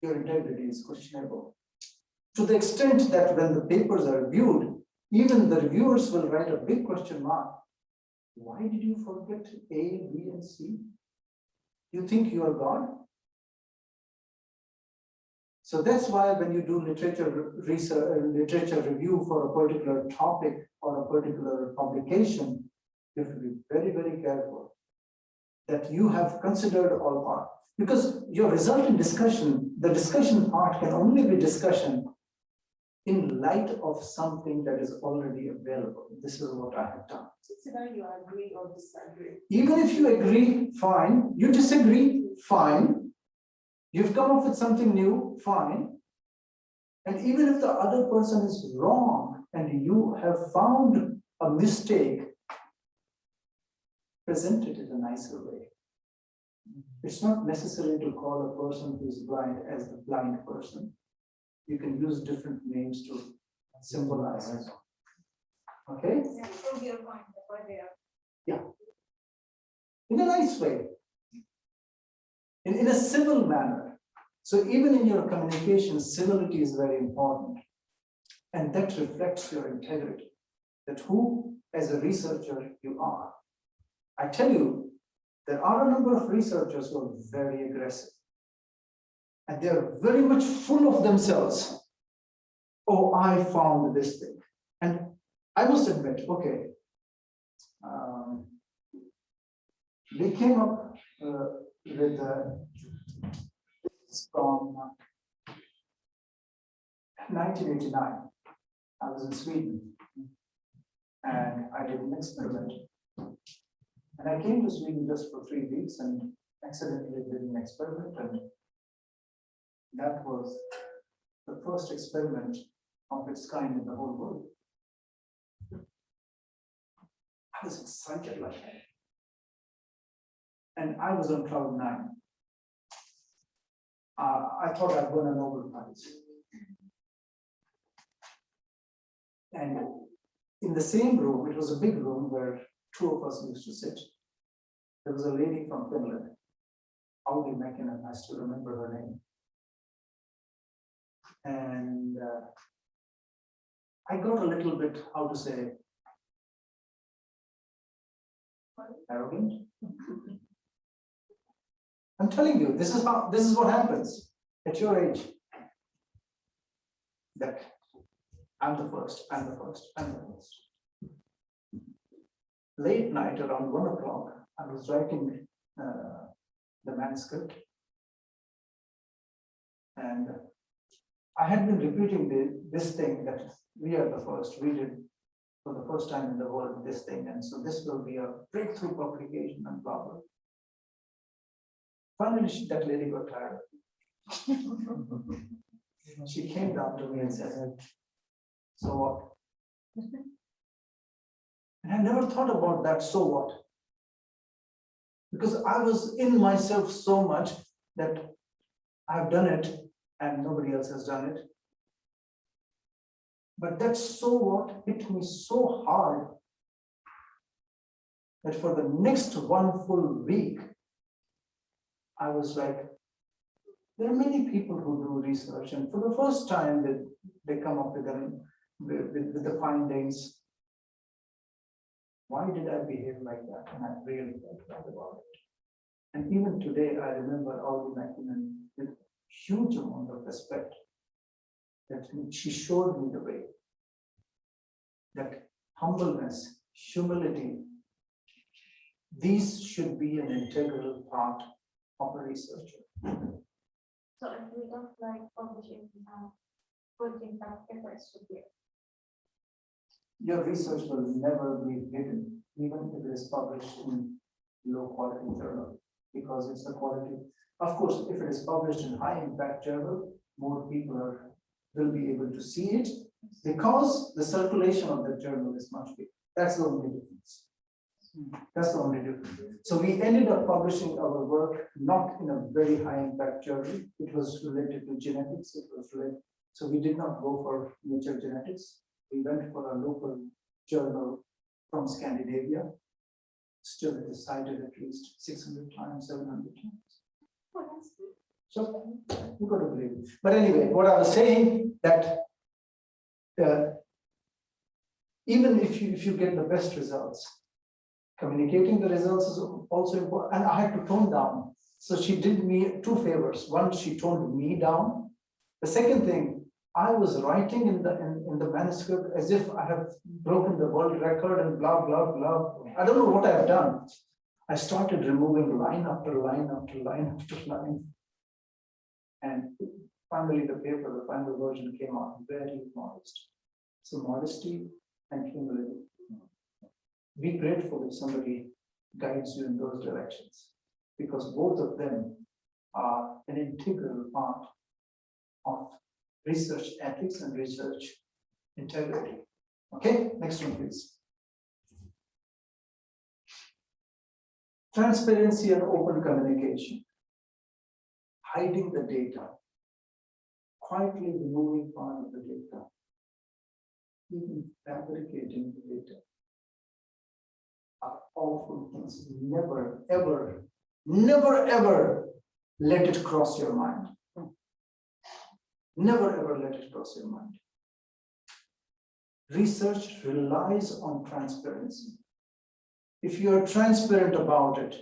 your integrity is questionable. To the extent that when the papers are reviewed, even the reviewers will write a big question mark. Why did you forget A, B, and C? You think you are God? So that's why when you do literature research, literature review for a particular topic or a particular publication, you have to be very, very careful that you have considered all parts. Because your result in discussion, the discussion part can only be discussion in light of something that is already available. This is what I have done. So either you agree or disagree. Even if you agree, fine. You disagree, fine. You've come up with something new, fine. And even if the other person is wrong and you have found a mistake, present it in a nicer way. It's not necessary to call a person who is blind as the blind person. You can use different names to symbolize it. Okay? Prove your point, that's why they are. In a nice way. In a civil manner. So even in your communication, civility is very important. And that reflects your integrity. That who, as a researcher, you are. I tell you, there are a number of researchers who are very aggressive. And they are very much full of themselves. Oh, I found this thing. And I must admit, okay, we came up with from 1989. I was in Sweden and I did an experiment. And I came to Sweden just for 3 weeks and accidentally did an experiment, and that was the first experiment of its kind in the whole world. I was excited like that. And I was on cloud 9. I thought I'd won a Nobel Prize. And in the same room, it was a big room where 2 of us used to sit. There was a lady from Finland, Audi Mäkinen, I still remember her name. And I got a little bit, how to say, arrogant. I'm telling you, this is what happens at your age. That I'm the first, I'm the first, I'm the first. Late night, around 1 o'clock, I was writing the manuscript. And I had been repeating this thing that we are the first, we did for the first time in the world this thing. And so this will be a breakthrough publication and blah, blah. Finally, that lady got tired. She came down to me and said, so what? And I never thought about that, so what? Because I was in myself so much that I've done it and nobody else has done it. But that so what hit me so hard that for the next 1 full week, I was like, there are many people who do research, and for the first time they come up with the findings. Why did I behave like that? And I really felt bad about it. And even today, I remember Audi Mäkinen with huge amount of respect that she showed me the way. That humbleness, humility, these should be an integral part of a researcher. So if we don't like publishing, good impact efforts should be. Your research will never be hidden, even if it is published in low quality journal, because it's a quality. Of course, if it is published in high impact journal, more people will be able to see it because the circulation of the journal is much bigger. That's the only difference. That's the only difference. So we ended up publishing our work not in a very high impact journal. It was related to genetics. It was related. So we did not go for Nature Genetics. We went for a local journal from Scandinavia. Still, it is cited at least 600 times, 700 times. Oh, that's good. So you got to believe it. But anyway, what I was saying that even if you get the best results, communicating the results is also important. And I had to tone down. So she did me 2 favors. One, she toned me down. The second thing, I was writing in the manuscript as if I have broken the world record and blah, blah, blah. I don't know what I have done. I started removing line after line after line after line. And finally the paper, the final version came out very modest. So modesty and humility. Be grateful if somebody guides you in those directions, because both of them are an integral part of research ethics and research integrity. Okay, next one, please. Transparency and open communication. Hiding the data, quietly removing part of the data, even fabricating the data are awful things. Never, ever, never, ever let it cross your mind. Never, ever let it cross your mind. Research relies on transparency. If you are transparent about it,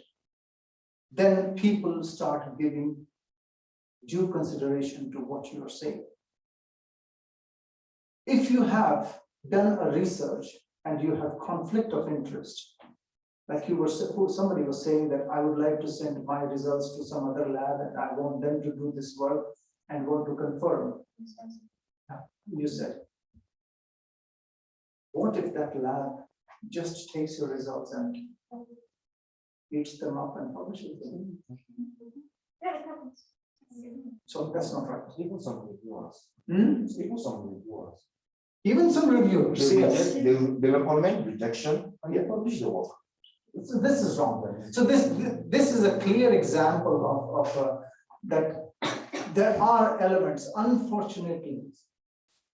then people start giving due consideration to what you are saying. If you have done a research and you have conflict of interest, like you were, somebody was saying that I would like to send my results to some other lab and I want them to do this work and want to confirm. You said, what if that lab just takes your results and eats them up and publishes them? Yeah, it happens. So that's not right. Even some reviewers. Even some reviewers. Even some reviewers, yes. They recommend rejection and they publish the work. So this is wrong. So this is a clear example of that there are elements, unfortunately,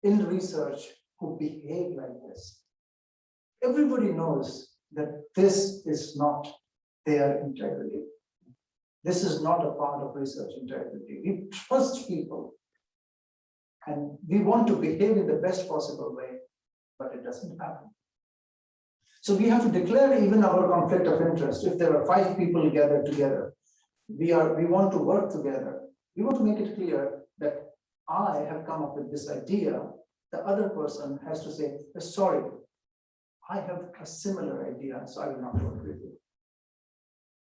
in research who behave like this. Everybody knows that this is not their integrity. This is not a part of research integrity. We trust people and we want to behave in the best possible way, but it doesn't happen. So we have to declare even our conflict of interest. If there are 5 people gathered together, we want to work together. We want to make it clear that I have come up with this idea. The other person has to say, sorry, I have a similar idea, so I will not work with you.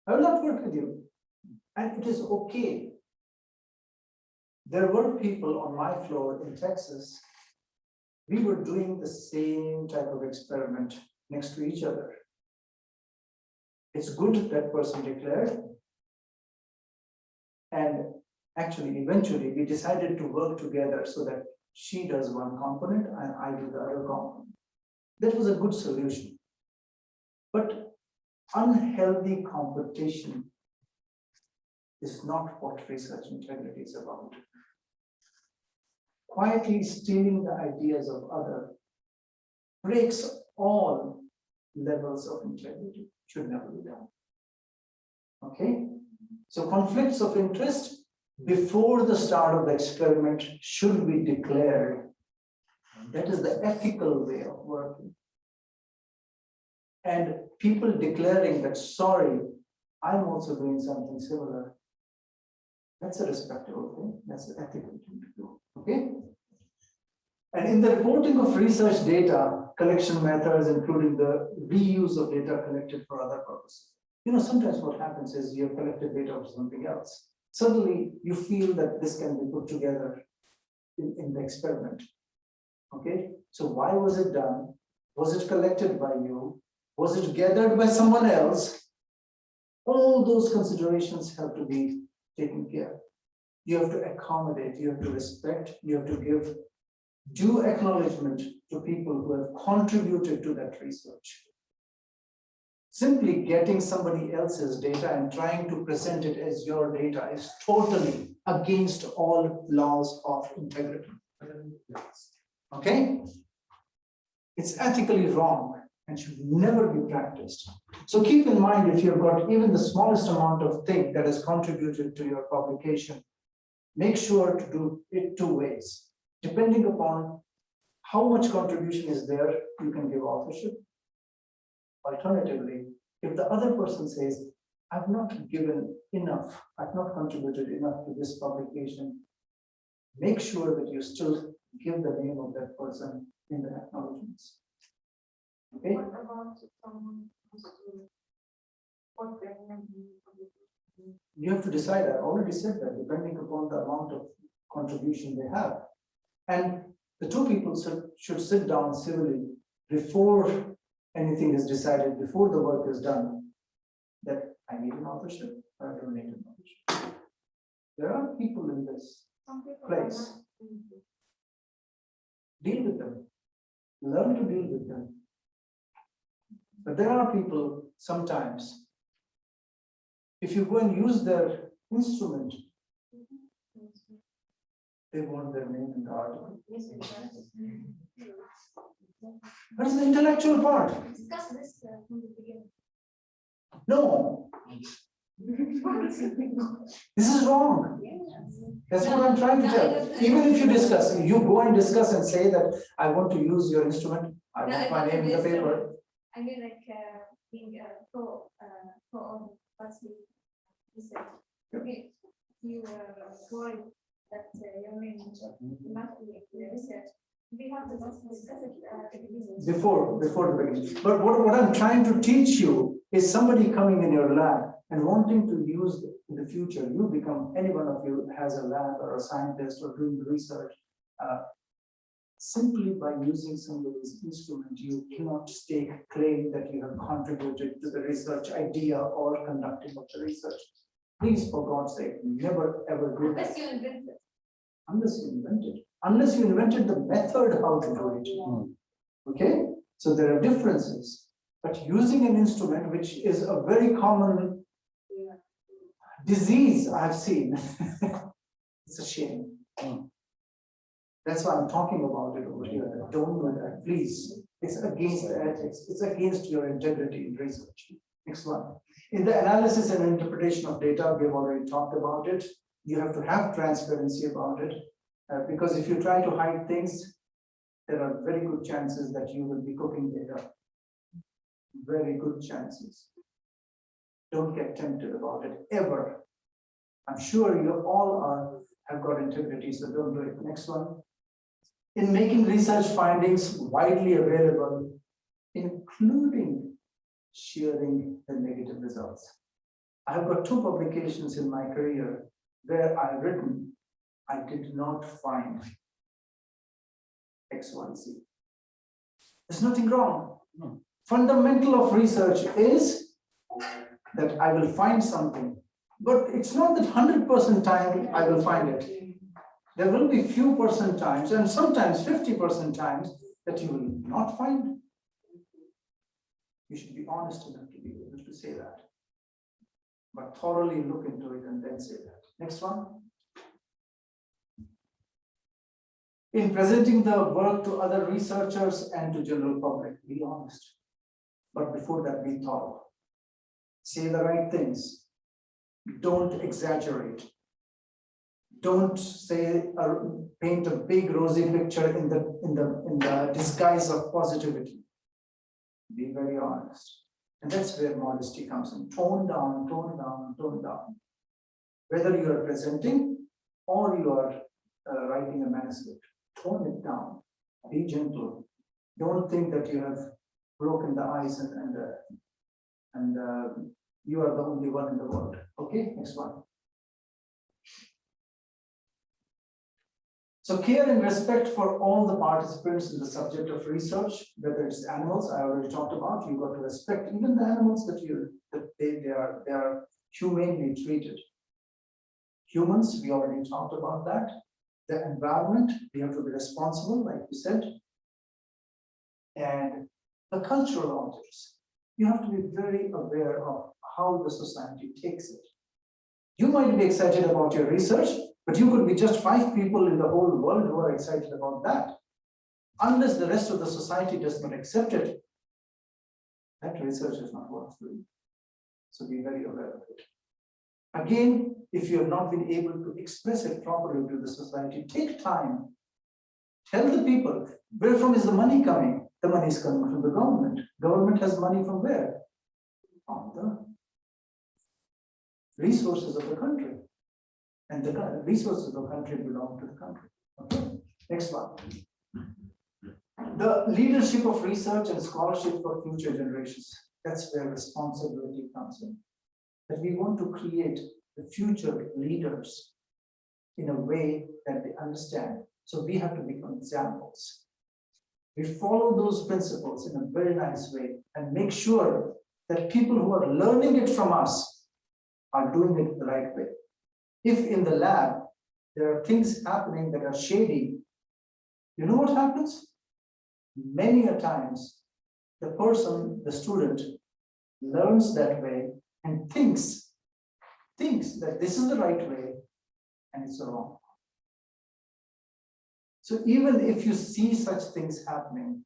I will not work with you. And it is okay. There were people on my floor in Texas. We were doing the same type of experiment next to each other. It's good that person declared. And actually, eventually, we decided to work together so that she does one component and I do the other component. That was a good solution. But unhealthy competition is not what research integrity is about. Quietly stealing the ideas of others breaks all levels of integrity. Should never be done. Okay? So conflicts of interest before the start of the experiment should be declared. That is the ethical way of working. And people declaring that, sorry, I'm also doing something similar. That's a respectable thing. That's an ethical thing to do. Okay? And in the reporting of research data collection methods, including the reuse of data collected for other purposes. Sometimes what happens is you have collected data for something else. Suddenly, you feel that this can be put together in the experiment. Okay? So why was it done? Was it collected by you? Was it gathered by someone else? All those considerations have to be taken care. You have to accommodate, you have to respect, you have to give due acknowledgement to people who have contributed to that research. Simply getting somebody else's data and trying to present it as your data is totally against all laws of integrity. Okay? It's ethically wrong and should never be practiced. So keep in mind, if you've got even the smallest amount of thing that has contributed to your publication, make sure to do it 2 ways. Depending upon how much contribution is there, you can give authorship. Alternatively, if the other person says, I've not given enough, I've not contributed enough to this publication, make sure that you still give the name of that person in the acknowledgements. Okay? What about if someone wants to put their name in the publication? You have to decide. I already said that, depending upon the amount of contribution they have. And the two people should sit down civilly before anything is decided, before the work is done, that I need an authorship, or I don't need an authorship. There are people in this Some people are place. not. Deal with them. Learn to deal with them. But there are people sometimes, if you go and use their instrument, they want their name in the article. That is the intellectual part. Discuss this from the beginning. No, this is wrong. That's what I'm trying to tell. Even if you discuss, you go and discuss and say that I want to use your instrument, I want my name in the paper. I mean, like, being co-owner, what's the research? Okay, you avoid that your name must be the research. We have to discuss it at the beginning. Before the beginning. But what I'm trying to teach you is somebody coming in your lab and wanting to use it in the future. You become, any one of you has a lab or a scientist or doing research. Simply by using somebody's instrument, you cannot stake claim that you have contributed to the research idea or conducting of the research. Please, for God's sake, never ever do that. Unless you invent it. Unless you invented. Unless you invented the method how to do it. Okay? So there are differences. But using an instrument, which is a very common disease I've seen, it's a shame. That's why I'm talking about it over here. Don't do that, please. It's against the ethics. It's against your integrity in research. Next one. In the analysis and interpretation of data, we've already talked about it. You have to have transparency about it. Because if you try to hide things, there are very good chances that you will be cooking data. Very good chances. Don't get tempted about it, ever. I'm sure you all have got integrity, so don't do it. Next one. In making research findings widely available, including sharing the negative results. I have got 2 publications in my career where I've written, I did not find X, Y, Z. There's nothing wrong. No. Fundamental of research is that I will find something, but it's not that 100% time I will find it. There will be few percent times and sometimes 50% times that you will not find. You should be honest enough to be able to say that. But thoroughly look into it and then say that. Next one. In presenting the work to other researchers and to general public, be honest. But before that, be thorough. Say the right things. Don't exaggerate. Don't say paint a big rosy picture in the disguise of positivity. Be very honest. And that's where modesty comes in. Tone down, tone down, tone down. Whether you are presenting or you are writing a manuscript, tone it down. Be gentle. Don't think that you have broken the ice and you are the only one in the world. Okay, next one. So care and respect for all the participants in the subject of research, whether it's animals, I already talked about, you've got to respect even the animals that they are humanely treated. Humans, we already talked about that. The environment, we have to be responsible, like we said. And the cultural objects, you have to be very aware of how the society takes it. You might be excited about your research, but you could be just 5 people in the whole world who are excited about that. Unless the rest of the society does not accept it, that research is not worth doing. So be very aware of it. Again, if you have not been able to express it properly to the society, take time. Tell the people, where from is the money coming? The money is coming from the government. Government has money from where? From the resources of the country. And the resources of the country belong to the country. Okay, next one. The leadership of research and scholarship for future generations. That's where responsibility comes in. That we want to create the future leaders in a way that they understand. So we have to become examples. We follow those principles in a very nice way and make sure that people who are learning it from us are doing it the right way. If in the lab, there are things happening that are shady, you know what happens? Many a times, the person, the student, learns that way and thinks that this is the right way and it's wrong. So even if you see such things happening,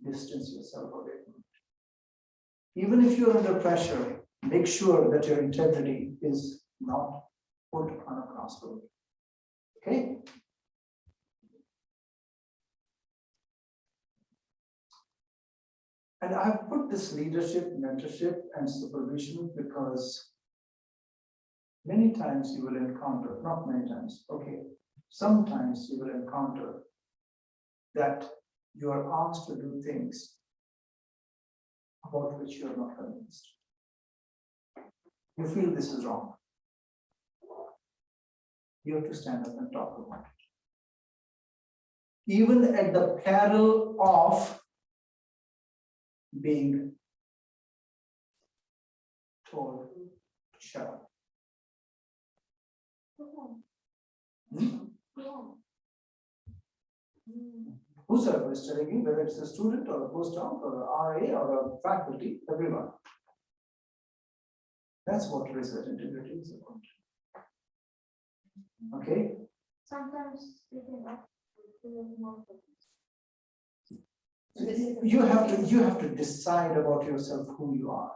distance yourself away from it. Even if you're under pressure, make sure that your integrity is not put on a crossroad. Okay? And I've put this leadership, mentorship, and supervision because many times you will encounter, not many times, okay, sometimes you will encounter that you are asked to do things about which you are not convinced. You feel this is wrong. You have to stand up and talk about it. Even at the peril of being told to shut up. Whosoever is telling you, whether it's a student or a postdoc or a RA or a faculty, everyone. That's what research integrity is about. Okay? Sometimes you can You have to decide about yourself who you are.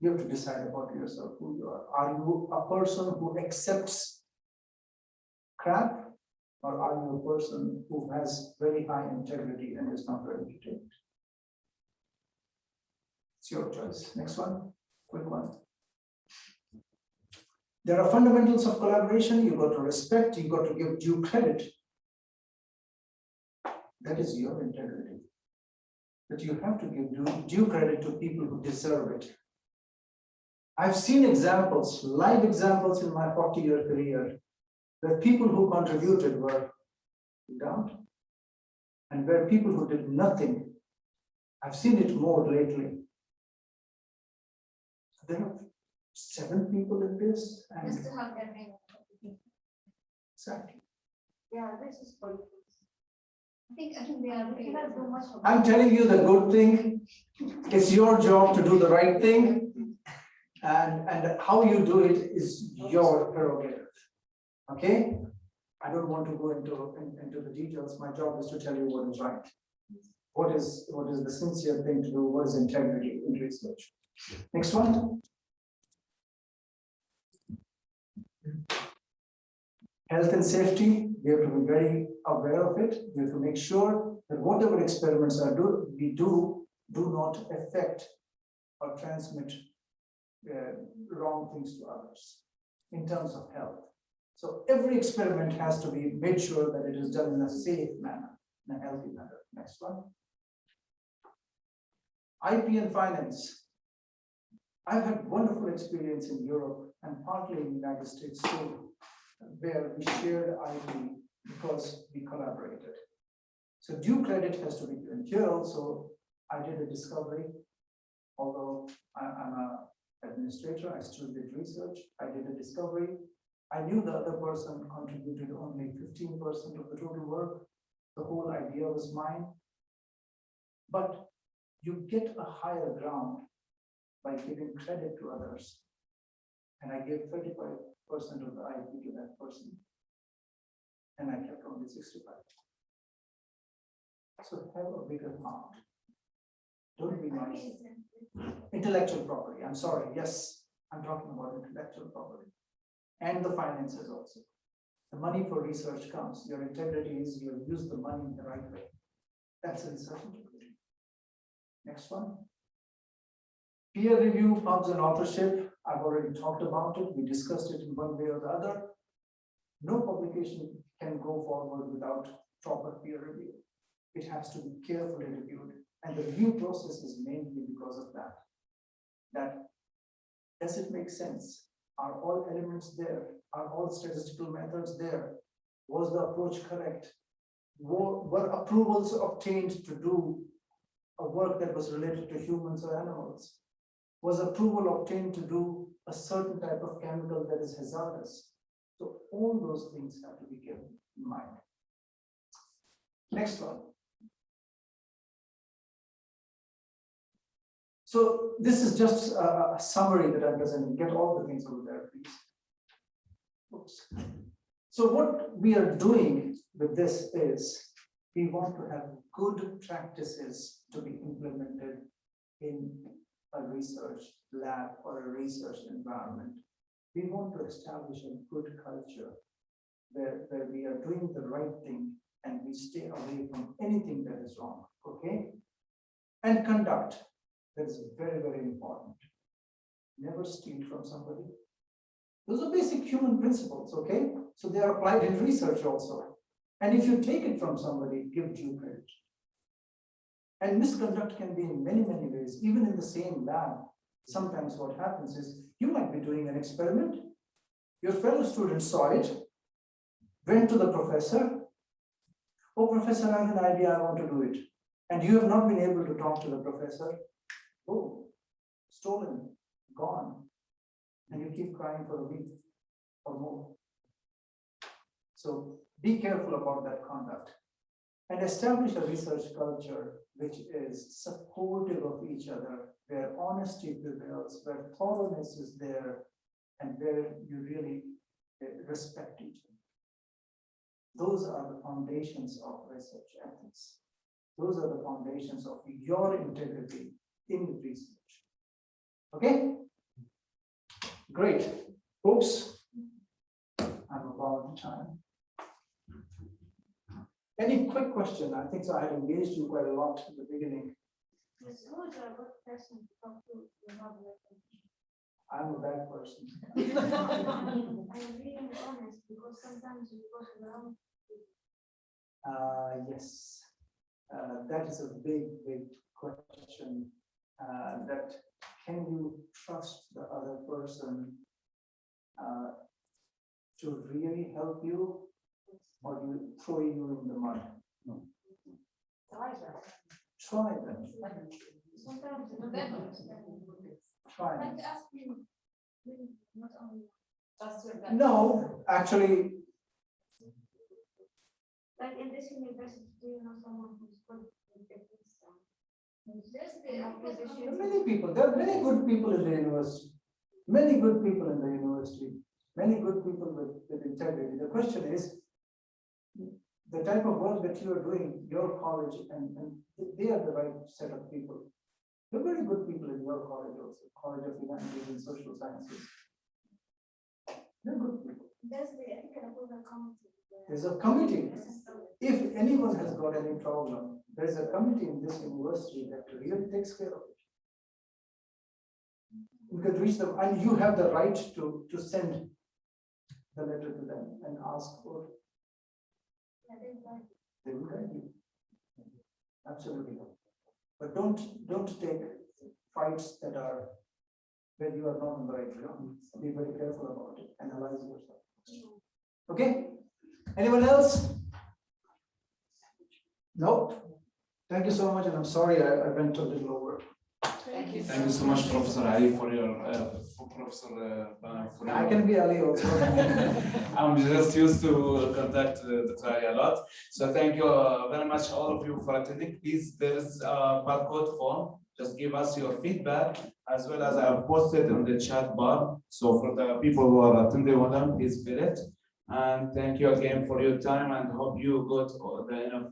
You have to decide about yourself who you are. Are you a person who accepts crap, or are you a person who has very high integrity and is not ready to take it? It's your choice. Next one, quick one. There are fundamentals of collaboration. You've got to respect, you've got to give due credit. That is your integrity. But you have to give due credit to people who deserve it. I've seen examples, live examples in my 40-year career, where people who contributed were down, and where people who did nothing. I've seen it more lately. There are 7 people in this, and Just to have everything. exactly. Yeah, this is politics. I think they are. We cannot do much. I'm telling you the good thing. It's your job to do the right thing, and how you do it is your prerogative. Okay? I don't want to go into the details. My job is to tell you what is right. What is the sincere thing to do? What is integrity in research? Next one. Health and safety, we have to be very aware of it. We have to make sure that whatever experiments we do not affect or transmit wrong things to others in terms of health. So every experiment has to be made sure that it is done in a safe manner, in a healthy manner. Next one. IP and finance. I've had wonderful experience in Europe and partly in the United States too, where we shared IP because we collaborated. So due credit has to be given. Here also, I did a discovery, although I'm an administrator, I still did research. I did a discovery. I knew the other person contributed only 15% of the total work. The whole idea was mine. But you get a higher ground by giving credit to others. And I gave 35% of the IP to that person. And I kept only 65. So have a bigger heart. Don't be nice. Intellectual property, I'm sorry, yes, I'm talking about intellectual property. And the finances also. The money for research comes. Your integrity is you use the money in the right way. That's a research integrity. Next one. Peer review, pubs and authorship. I've already talked about it. We discussed it in one way or the other. No publication can go forward without proper peer review. It has to be carefully reviewed. And the review process is mainly because of that. Does it make sense? Are all elements there? Are all statistical methods there? Was the approach correct? Were approvals obtained to do a work that was related to humans or animals? Was approval obtained to do a certain type of chemical that is hazardous? So all those things have to be kept in mind. Next one. So this is just a summary that I'm presenting. Get all the things over there, please. Oops. So what we are doing with this is we want to have good practices to be implemented in a research lab or a research environment. We want to establish a good culture where we are doing the right thing and we stay away from anything that is wrong, okay? And conduct, that is very, very important. Never steal from somebody. Those are basic human principles, okay? So they are applied in research also. And if you take it from somebody, give due credit. And misconduct can be in many, many ways, even in the same lab. Sometimes what happens is you might be doing an experiment, your fellow student saw it, went to the professor. Oh, professor, I have an idea, I want to do it. And you have not been able to talk to the professor. Oh, stolen, gone. And you keep crying for a week or more. So be careful about that conduct. And establish a research culture which is supportive of each other, where honesty prevails, where thoroughness is there, and where you really respect each other. Those are the foundations of research ethics. Those are the foundations of your integrity in research. Okay? Great. Folks, I'm about time. Any quick question? I think so. I had engaged you quite a lot at the beginning. Yes, who is a good person to talk to? I'm a bad person. I'm being honest because sometimes we go to the wrong people. Yes, that is a big, big question. That can you trust the other person to really help you, or do you throw you in the mud? No. Try them. Sometimes Try I'd them. like to ask you, not only Just your gut. No, actually, like in this university, do you know someone who's good with ethics? there are many people. There are many good people in the university. Many good people in the university. Many good people with integrity. The question is, the type of work that you are doing, your college, and they are the right set of people. There are very good people in your college also, College of Humanities and Social Sciences. They're good people. There's the ethical approval committee. There's a committee. If anyone has got any problem, there's a committee in this university that really takes care of it. You can reach them, and you have the right to send the letter to them and ask for. They will guide you. Absolutely. But don't take fights that are where you are not on the right ground. Be very careful about it. Analyze yourself. Okay? Anyone else? No? Thank you so much, and I'm sorry I went a little over. Thank you. Thank you so much, Professor Ali, for your I can be Ali also. I'm just used to contact Dr. Ali a lot. So thank you very much, all of you, for attending. Please, there is a barcode form. Just give us your feedback, as well as I have posted on the chat bar. So for the people who are attending with them, please fill it. And thank you again for your time, and hope you got all the enough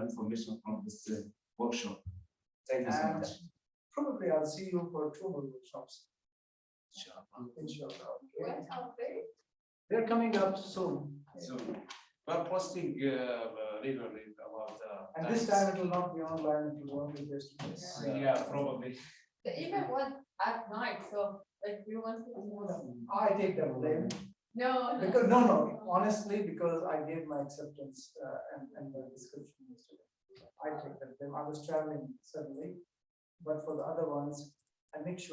information from this workshop. Thank you so much. Probably I'll see you for 2 more workshops. Inshallah. Okay. When are they? They're coming up soon. So we're posting regularly about And this time it will not be online, it will only face to face. yeah, probably. The event was at night, so like we want to. I take the blame. No. Because, no, honestly, because I gave my acceptance and the description yesterday. I take that blame. I was traveling suddenly, but for the other ones, I make sure